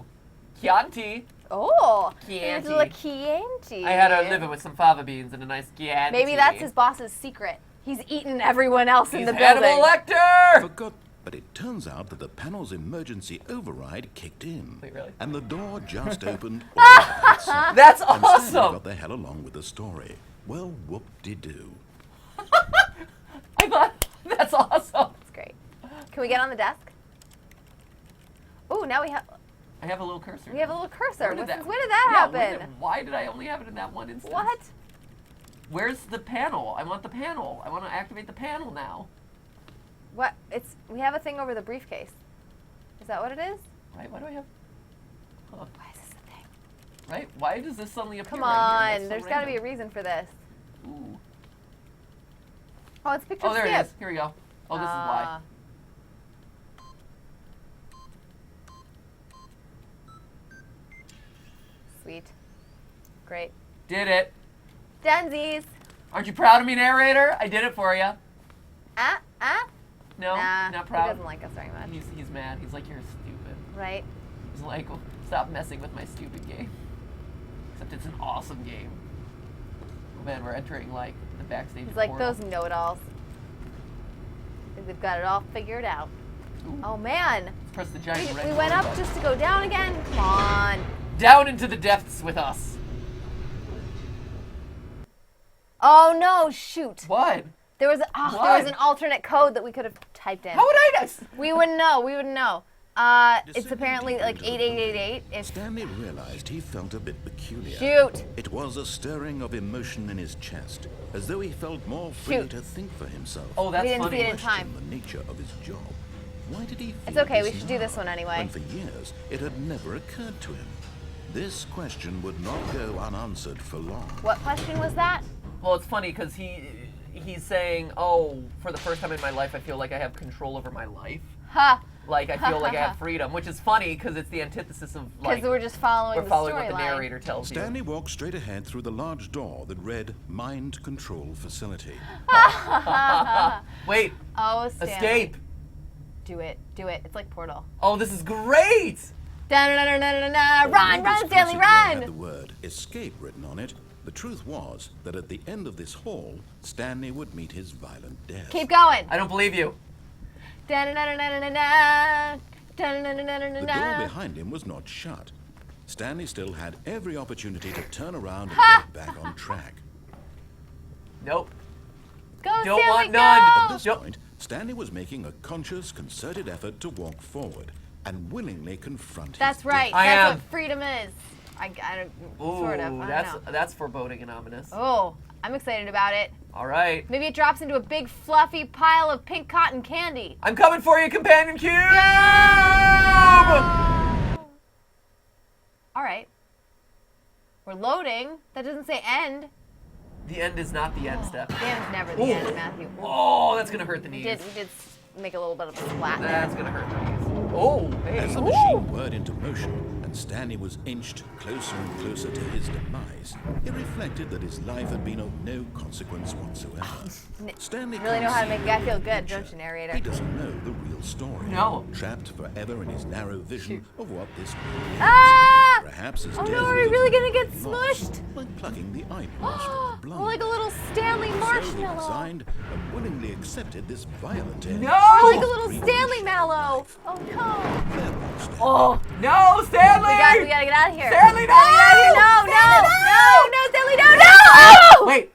Chianti. Oh, Chianti. little Chianti. I had to live it with some fava beans and a nice Chianti. Maybe that's his boss's secret. He's eaten everyone else in He's the Hannibal building. Lecter! Forgot, but it turns out that the panel's emergency override kicked in. Wait, really? And the door just opened all by itself. That's And Stanley awesome! got the hell along with the story. Well, whoop-de-doo. I thought that's awesome. That's great. Can we get on the desk? Oh, now we have I have a little cursor. a little cursor. When did that- When did that Yeah, happen? why did I only have it in that one instance? What? Where's the panel? I want the panel. I want to activate the panel now. What? We have a thing over the briefcase. Is that what it is? Right? Why do I have? Huh. Why is this a thing? Right? Why does this suddenly appear? Come right here? on, That's there's so got to be a random. reason for this. Ooh. Oh, it's a picture Oh, of there Skip. it is. Here we go. Oh, this is why. Sweet. Great. Did it. Dunsies. Aren't you proud of me, narrator? I did it for you. No, Nah, not he proud. doesn't like us very much. He's mad. He's like, you're stupid. Right? He's like, oh, stop messing with my stupid game. Except it's an awesome game. Oh man, we're entering like the backstage. He's like, portal. those know-it-alls. Think they've got it all figured out. Ooh. Oh man. Let's press the giant red We door went up button. just to go down again. Come on. Down into the depths with us. Oh no, shoot. What? There was What? an alternate code that we could have typed in. How would I know? We wouldn't know. We wouldn't know. It's apparently like 8888. If Stanley realized he felt a bit peculiar. shoot. It was a stirring of emotion in his chest, as though he felt more free Shoot. to think for himself. Oh, that's We didn't funny. see it in time. Question the nature of his job. Why did he feel It's okay, we this should do this now, one anyway. When for years it had never occurred to him. This question would not go unanswered for long. What question was that? Well, it's funny because he's saying, oh, for the first time in my life, I feel like I have control over my life. Ha. Like I feel like I have freedom, which is funny because it's the antithesis of Because like we're just following we're the following what the storyline. narrator tells you. Stanley walked straight ahead through the large door that read Mind Control Facility. Wait, Oh, Stanley. escape! Do it. Do it. It's like Portal. Oh, this is great! Da-da-da-da-da-da. Run, Though run, this Stanley, classic door had the run! word escape written on it, the truth was that at the end of this hall, Stanley would meet his violent death. Keep going. I don't believe you. Da-da-da-da-da-da. The door Da-da-da-da-da-da. behind him was not shut. Stanley still had every opportunity to turn around and get back on track. Nope. Go, Don't Stanley, want go! none. At this Yep. point, Stanley was making a conscious, concerted effort to walk forward and willingly confront That's his right. death. I That's am. what freedom is. I don't, Ooh, sort of. I don't know. that's foreboding and ominous. Oh, I'm excited about it. All right, Maybe it drops into a big fluffy pile of pink cotton candy. I'm coming for you, companion cube. All right. We're loading. That doesn't say end. The end is not the end step. The end's never the Ooh. end, Matthew. Oh, that's gonna hurt the We knees. did make a little bit of a splat there. That's gonna hurt the knees. Oh, hey. As the machine whirred into motion and Stanley was inched closer and closer to his demise, he reflected that his life had been of no consequence whatsoever. Stanley Really know how to make a guy feel couldn't see the good, picture. don't you, narrator? He doesn't know the real story. No. Trapped forever in his narrow vision of what this world is. Ah! Perhaps his Oh death no, are was we really gonna get exactly lost, smushed? like plucking the eyeballs from the blind. We're like a little Stanley So he marshmallow. resigned and willingly accepted this violent end. No! We're like a little Freedom Stanley and mallow. Oh no. farewell, Stanley. Oh no, Stanley! We gotta get out of here. Stanley, We gotta get out of here. no! No, Stanley, no, no! Wait.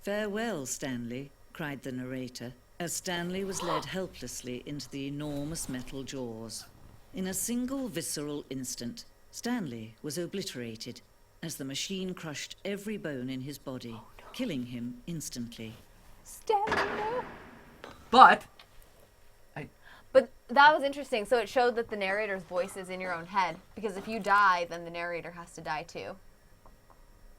Farewell, Stanley, cried the narrator, as Stanley was led helplessly into the enormous metal jaws. In a single visceral instant, Stanley was obliterated as the machine crushed every bone in his body, killing him instantly. Stanley, no. But But that was interesting. So it showed that the narrator's voice is in your own head. Because if you die, then the narrator has to die too.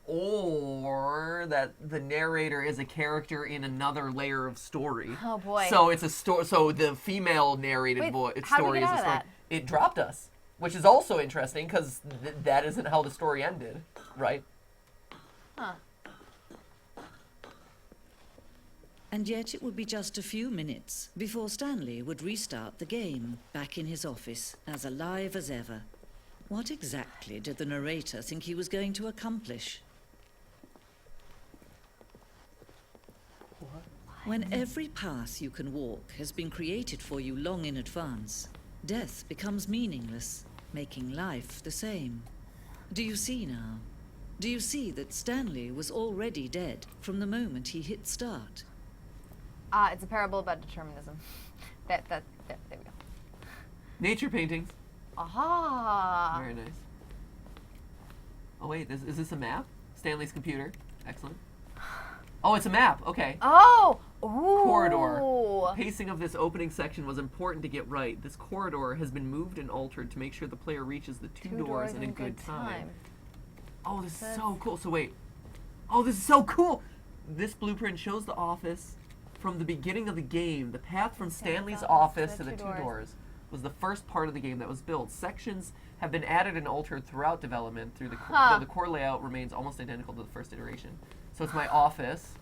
or that the narrator is a character in another layer of story. Oh, boy. So it's a story. So the female narrated Wait, voice how did we story get is out a of story. that? It dropped us, which is also interesting because that isn't how the story ended, right? Huh. And yet it would be just a few minutes before Stanley would restart the game, back in his office, as alive as ever. What exactly did the narrator think he was going to accomplish? When every path you can walk has been created for you long in advance, death becomes meaningless, making life the same. Do you see now? Do you see that Stanley was already dead from the moment he hit start? It's a parable about determinism. There we go. Nature paintings. Aha! Very nice. Oh wait, is this a map? Stanley's computer. Excellent. Oh, it's a map. Okay. Oh! corridor. Pacing of this opening section was important to get right. This corridor has been moved and altered to make sure the player reaches the two doors in a good time. Oh, this is so cool. So wait. Oh, this is so cool. This blueprint shows the office from the beginning of the game. The path from Stanley's office to the two doors was the first part of the game that was built. Sections have been added and altered throughout development through though the core layout remains almost identical to the first iteration. So it's my office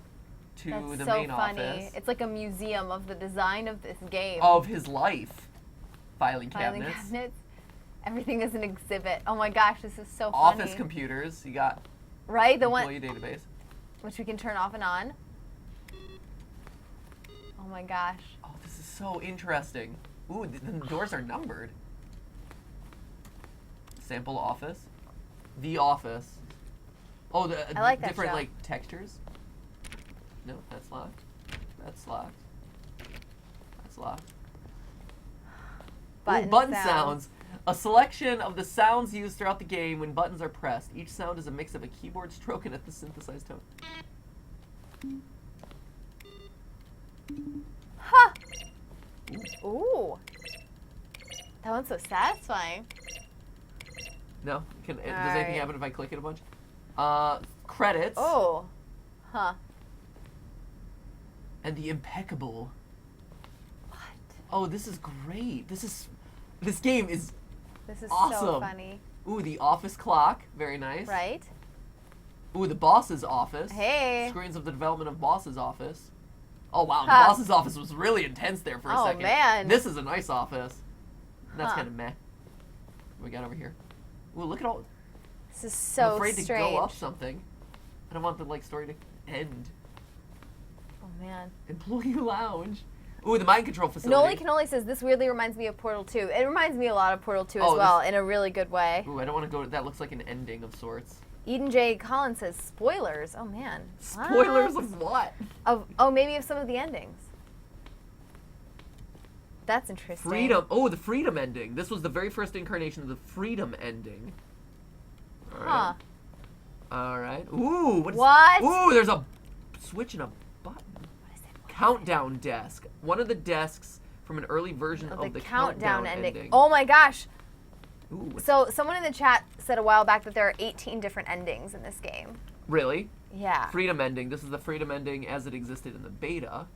to That's the so main funny. office. It's like a museum of the design of this game. Of his life. Filing cabinets. Everything is an exhibit. Oh my gosh, this is so funny. Office computers. You got right, the one employee database. which we can turn off and on. Oh my gosh. Oh, this is so interesting. Ooh, the doors are numbered. Sample office. The office. Oh, the I like that different show. like textures. No, that's locked. That's locked. That's locked. Button sounds. A selection of the sounds used throughout the game when buttons are pressed. Each sound is a mix of a keyboard stroke and a synthesized tone. Huh. Ooh. That one's so satisfying. No? Does anything Alright. happen if I click it a bunch? Credits. Oh. Huh. And the impeccable. What? Oh, this is great. This game is This is awesome. so funny. Ooh, the office clock. Very nice. Right? Ooh, the boss's office. Hey. Screens of the development of boss's office. Oh, wow. The Huh. boss's office was really intense there for a Oh, second. man. This is a nice office. That's Huh. kind of meh. What we got over here? Ooh, look at all. This is so I'm afraid strange. to go up something. I don't want the story to end. Oh man. Employee lounge. Ooh, the mind control facility. Noli Cannoli says this weirdly reminds me of Portal 2. It reminds me a lot of Portal 2 Oh, as well, in a really good way. Ooh, I don't want to go. That looks like an ending of sorts. Eden J. Collins says spoilers. Oh man. Spoilers What? of what? Maybe of some of the endings. That's interesting. Freedom. Oh, the freedom ending. This was the very first incarnation of the freedom ending. All right. Huh. All right. Ooh, What? Ooh, there's a switch and a button. What is it? Countdown desk. One of the desks from an early version of the countdown ending. Oh my gosh. Ooh, what's- So someone in the chat said a while back that there are 18 different endings in this game. really? Yeah. Freedom ending. This is the freedom ending as it existed in the beta.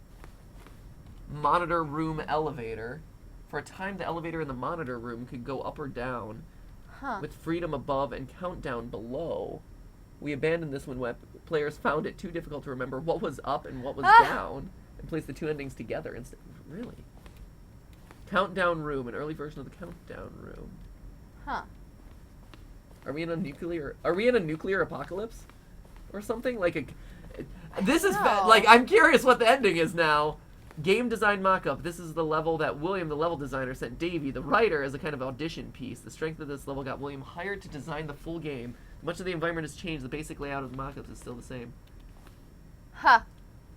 Monitor room elevator. For a time, the elevator in the monitor room could go up or down, Huh. with freedom above and countdown below. We abandoned this when players found it too difficult to remember what was up and what was down, and placed the two endings together instead. Really? Countdown room, an early version of the countdown room. Huh. Are we in a nuclear apocalypse, or something This is know. I'm curious what the ending is now. Game design mock-up. This is the level that William, the level designer, sent Davey, the writer, as a kind of audition piece. The strength of this level got William hired to design the full game. Much of the environment has changed. The basic layout of the mock-ups is still the same. Huh.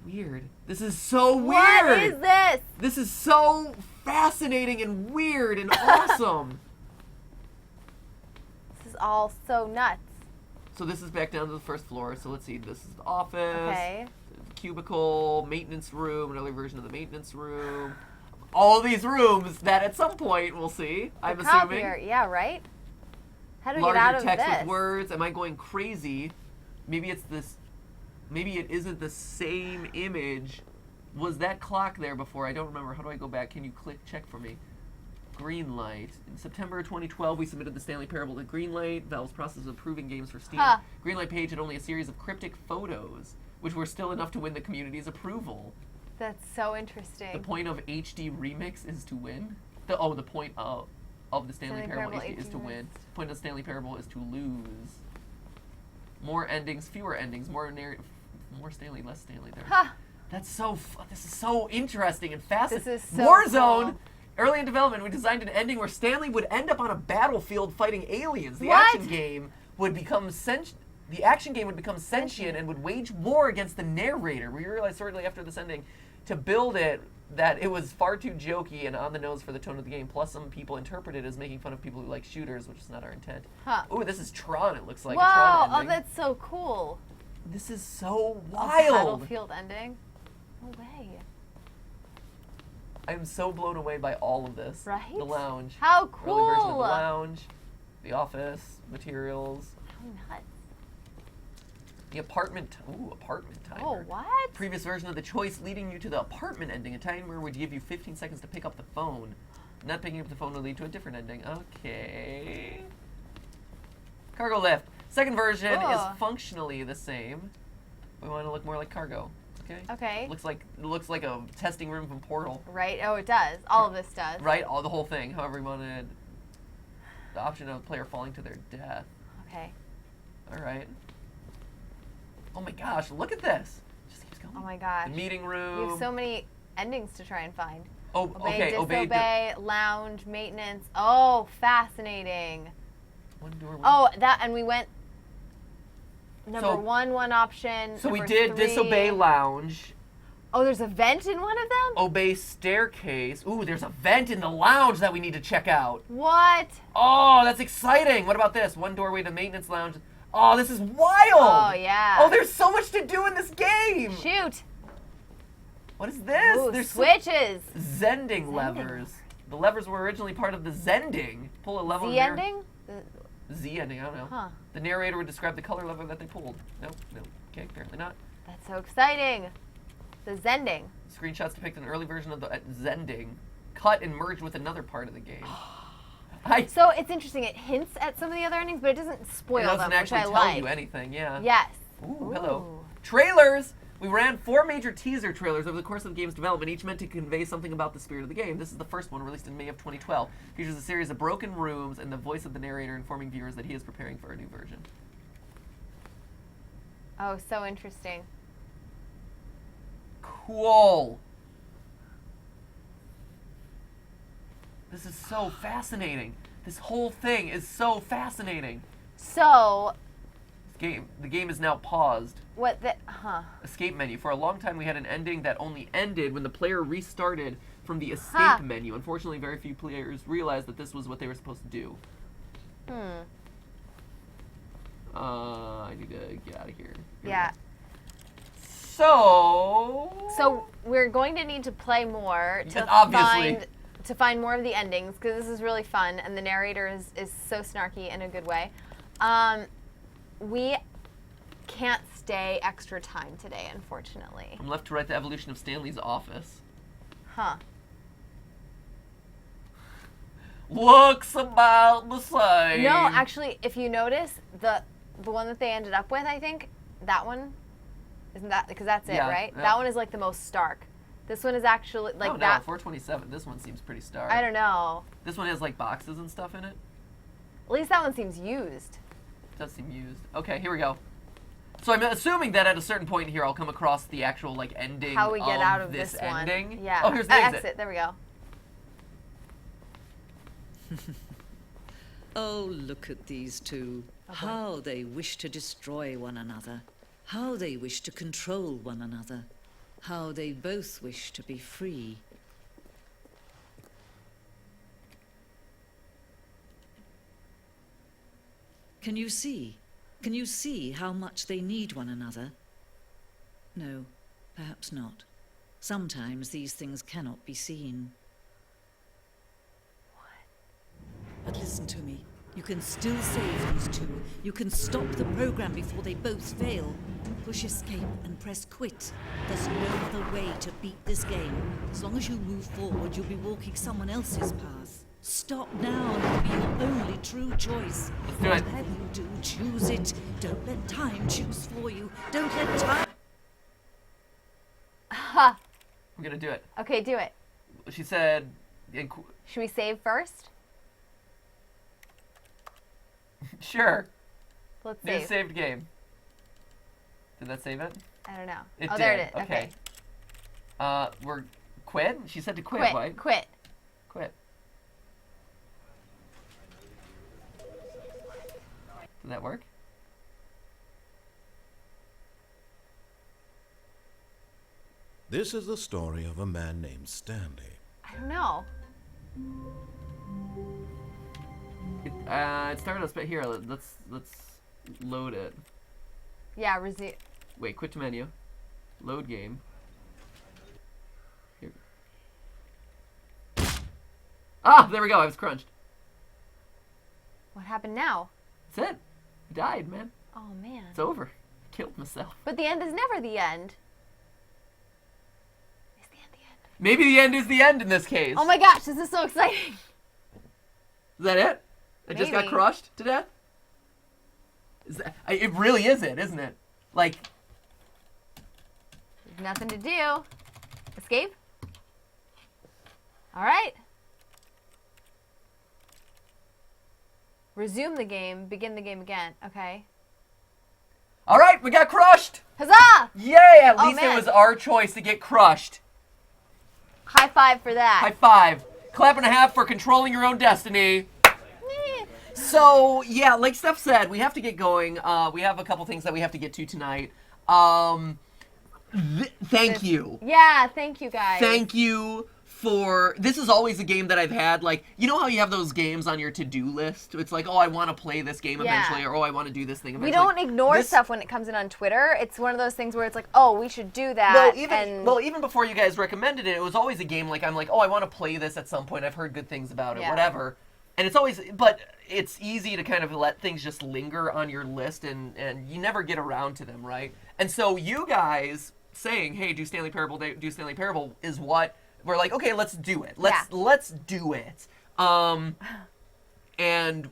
Weird. This is so weird. What is this? This is so fascinating and weird and awesome. This is all so nuts. So this is back down to the first floor. So let's see. This is the office. Okay. Cubicle, maintenance room, an early version of the maintenance room. All these rooms that at some point we'll see, I'm assuming. Copier. Yeah, right? How do we Larger get out of text this? with words. Am I going crazy? Maybe it's this. Maybe it isn't the same image. Was that clock there before? I don't remember. How do I go back? Can you check for me? Greenlight. In September 2012, we submitted the Stanley Parable to Greenlight, Valve's process of approving games for Steam. Huh. Greenlight page had only a series of cryptic photos, which were still enough to win the community's approval. That's so The interesting. point of HD Remix is to win. The point of the Stanley Parable HD is to win. The point of the Stanley Parable is to lose. More endings, fewer endings, more Stanley, less Stanley there. Huh. That's so this is so interesting and fascinating. This is so Warzone. cool. Early in development, we designed an ending where Stanley would end up on a battlefield fighting aliens. The What? action game would become sentient and would wage war against the narrator. We realized shortly after this ending to build it that it was far too jokey and on the nose for the tone of the game. Plus, some people interpreted it as making fun of people who like shooters, which is not our intent. Huh. Ooh, this is Tron. It looks like a Whoa! Tron Oh, ending. that's so cool. This is so A wild. Battlefield ending. No way. I am so blown away by all of this. Right? The lounge. How Early version of cool. the lounge. The office. Materials. How nuts. The apartment. Ooh, apartment timer. Oh, what? Previous version of the choice leading you to the apartment ending. A timer would give you 15 seconds to pick up the phone. Not picking up the phone will lead to a different ending. Okay. Cargo lift. Second version is Ugh. functionally the same. We want to look more like cargo. Okay. Okay. Looks like a testing room from Portal. Right? Oh, it does. All of this does. Right. All the whole thing. However, we wanted the option of a player falling to their death. Okay. All right. Oh my gosh! Look at this. Just keeps going. Oh my gosh. The meeting We room. have so many endings to try and find. Oh, Obey, okay. disobey, lounge, maintenance. Oh, fascinating. One door. Oh, that, and we went number So- one option. So we number did 3. disobey lounge. Oh, there's a vent in one of them? Obey staircase. Ooh, there's a vent in the lounge that we need to check out. What? Oh, that's exciting. What about this? One doorway to maintenance lounge. Oh, this is wild. Oh, yeah. Oh, there's so much to do in this game. Shoot. What is this? Ooh, There's switches. Zending levers. The levers were originally part of the Zending. Pull a lever. The ending? Z ending, I don't know. Huh. The narrator would describe the color lever that they pulled. No. Okay, apparently not. That's so exciting. The Zending. Screenshots depict an early version of the Zending, cut and merged with another part of the game. So it's interesting. It hints at some of the other endings, but it doesn't spoil It doesn't them, which actually I tell like. you anything, yeah. Yes. Ooh, hello. Ooh. Trailers! We ran 4 major teaser trailers over the course of the game's development, each meant to convey something about the spirit of the game. This is the first one, released in May of 2012. Features a series of broken rooms and the voice of the narrator informing viewers that he is preparing for a new version. Oh, so interesting. Cool! This is so fascinating. This whole thing is so fascinating. So, The game is now paused. what the... Huh. Escape menu. For a long time, we had an ending that only ended when the player restarted from the escape Huh. menu. Unfortunately, very few players realized that this was what they were supposed to do. I need to get out of here. Here we Yeah. go. So we're going to need to play more Yes, to obviously. find more of the endings, because this is really fun, and the narrator is so snarky in a good way. We can't stay extra time today, unfortunately. I'm left to write the evolution of Stanley's office. Huh. Looks about the same. No, actually, if you notice, the one that they ended up with, I think, that one, isn't that, because that's it, Yeah, right? yeah. That one is like the most stark. This one is actually, like oh, no, that, 427. This one seems pretty stark. I don't know. This one has like boxes and stuff in it. At least that one seems used. Does seem used. Okay, here we go. So I'm assuming that at a certain point here, I'll come across the actual like ending. How we get out of this this one. ending. Yeah. Oh, here's the exit. There we go. Oh, look at these two. How they wish to destroy one another. How they wish to control one another. How they both wish to be free. Can you see? Can you see how much they need one another? No, perhaps not. Sometimes these things cannot be seen. But listen to me. You can still save these two. You can stop the program before they both fail. Push escape and press quit. There's no other way to beat this game. As long as you move forward, you'll be walking someone else's path. Stop now and it'll be your only true choice. Let's do it. Whatever you do, choose it. Don't let time choose for you. Don't let time... Ha. I'm gonna do it. Okay, do it. She said. Should we save first? Sure. Let's New save. saved game. Did that save it? I don't know. It oh, did. there it is. Okay. We're quit. She said to quit, Quit. right? Quit. Quit. Did that work? This is the story of a man named Stanley. I don't know. It started us, but here, let's load it. Yeah, resume. Wait, quit to menu. Load game. Ah, there we go. I was crunched. What happened now? That's it. I died, man. Oh, man. It's over. Killed myself. But the end is never the end. Is the end the end? Maybe the end is the end in this case. Oh my gosh, this is so exciting. Is that it? I just got Maybe. crushed to death? It really is it, isn't it? Like, There's nothing to do. Escape? All right. Resume the game. Begin the game again. Okay. all right, we got crushed. Huzzah! Yay! At Oh, least it man. was our choice to get crushed. High five for that. High five. Clap and a half for controlling your own destiny. So, yeah, like Steph said, we have to get going. We have a couple things that we have to get to tonight. Thank you. Yeah, thank you guys. Thank you for... This is always a game that I've had, like, you know how you have those games on your to-do list? It's like, oh, I want to play this game Yeah. eventually, or oh, I want to do this thing We eventually. don't ignore This- stuff when it comes in on Twitter. It's one of those things where it's like, oh, we should do that. Even before you guys recommended it, it was always a game like, I'm like, oh, I want to play this at some point. I've heard good things about it, Yeah. whatever. And it's always, but it's easy to kind of let things just linger on your list, and you never get around to them, right? And so you guys saying, hey, do Stanley Parable is what we're like, okay, let's do it. Let's do it. And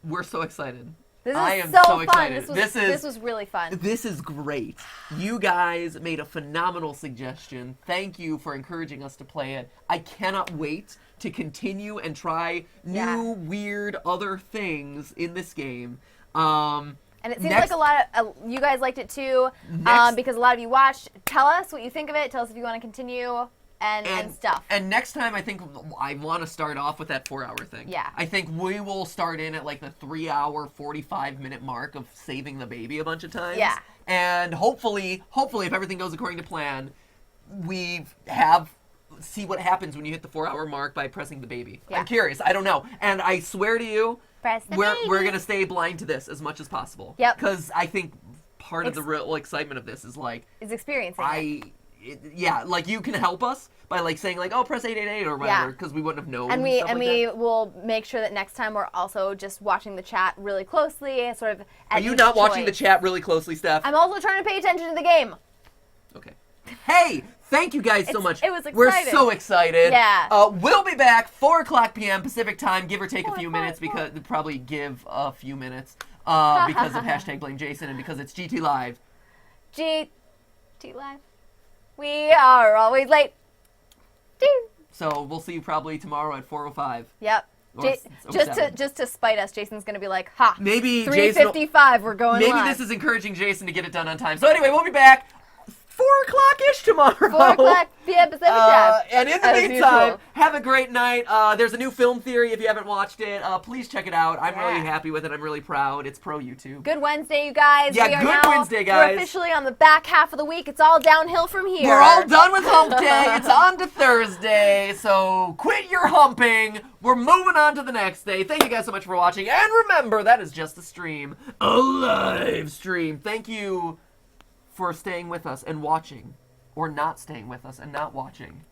we're so excited. This is I am so so fun. excited. This was really fun. This is great. You guys made a phenomenal suggestion. Thank you for encouraging us to play it. I cannot wait to continue and try new, weird, other things in this game. And it seems next- like a lot of you guys liked it too, Next- because a lot of you watched. Tell us what you think of it. Tell us if you want to continue and stuff. And next time, I think I want to start off with that 4-hour thing. Yeah. I think we will start in at like the 3-hour, 45-minute mark of saving the baby a bunch of times. Yeah. And hopefully, if everything goes according to plan, see what happens when you hit the 4-hour mark by pressing the baby. Yeah. I'm curious. I don't know. And I swear to you, Press the we're baby. going to stay blind to this as much as possible. Yep. Because I think part of the real excitement of this is like, Is experiencing it. like you can help us by like saying like, oh, press 888 or whatever, because we wouldn't have known. And we stuff like we that. will make sure that next time we're also just watching the chat really closely, sort of. Are you not watching the chat really closely, Steph? I'm also trying to pay attention to the game. Okay. Hey, thank you guys so much. It was We're exciting. so excited. Yeah. We'll be back 4:00 p.m. Pacific time, give or take a few 4, minutes, 4. because probably give a few minutes because of #BlameJason and because it's GTLive. GTLive. We are always late. So we'll see you probably tomorrow at 4:05. Yep. Or Just to spite us, Jason's gonna be like, ha. Maybe Jason. 3:55. We're going Maybe live. this is encouraging Jason to get it done on time. So anyway, we'll be back 4:00-ish tomorrow. 4:00 p.m. Pacific time. And in the As meantime, usual. have a great night. There's a new film theory if you haven't watched it. Please check it out. I'm really Yeah. happy with it. I'm really proud. It's pro YouTube. Good Wednesday, you guys. Yeah, we are good now, Wednesday, guys. We're officially on the back half of the week. It's all downhill from here. We're all done with hump day. It's on to Thursday. So quit your humping. We're moving on to the next day. Thank you guys so much for watching. And remember, that is just a stream. A live stream. Thank you for staying with us and watching. Or not staying with us and not watching.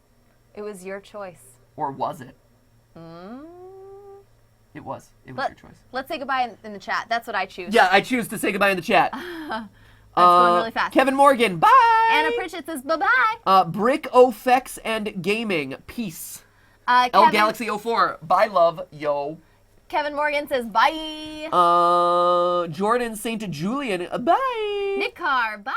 It was your choice. Or was it? It was. It was your choice. Let's say goodbye in the chat. That's what I choose. Yeah, I choose to say goodbye in the chat. That's going really fast. Kevin Morgan, bye! Anna Pritchett says bye-bye. Brick Ofex and Gaming, peace. L Kevin, Galaxy 04, bye love, yo. Kevin Morgan says bye. Jordan St. Julian, bye. Nick Carr, bye.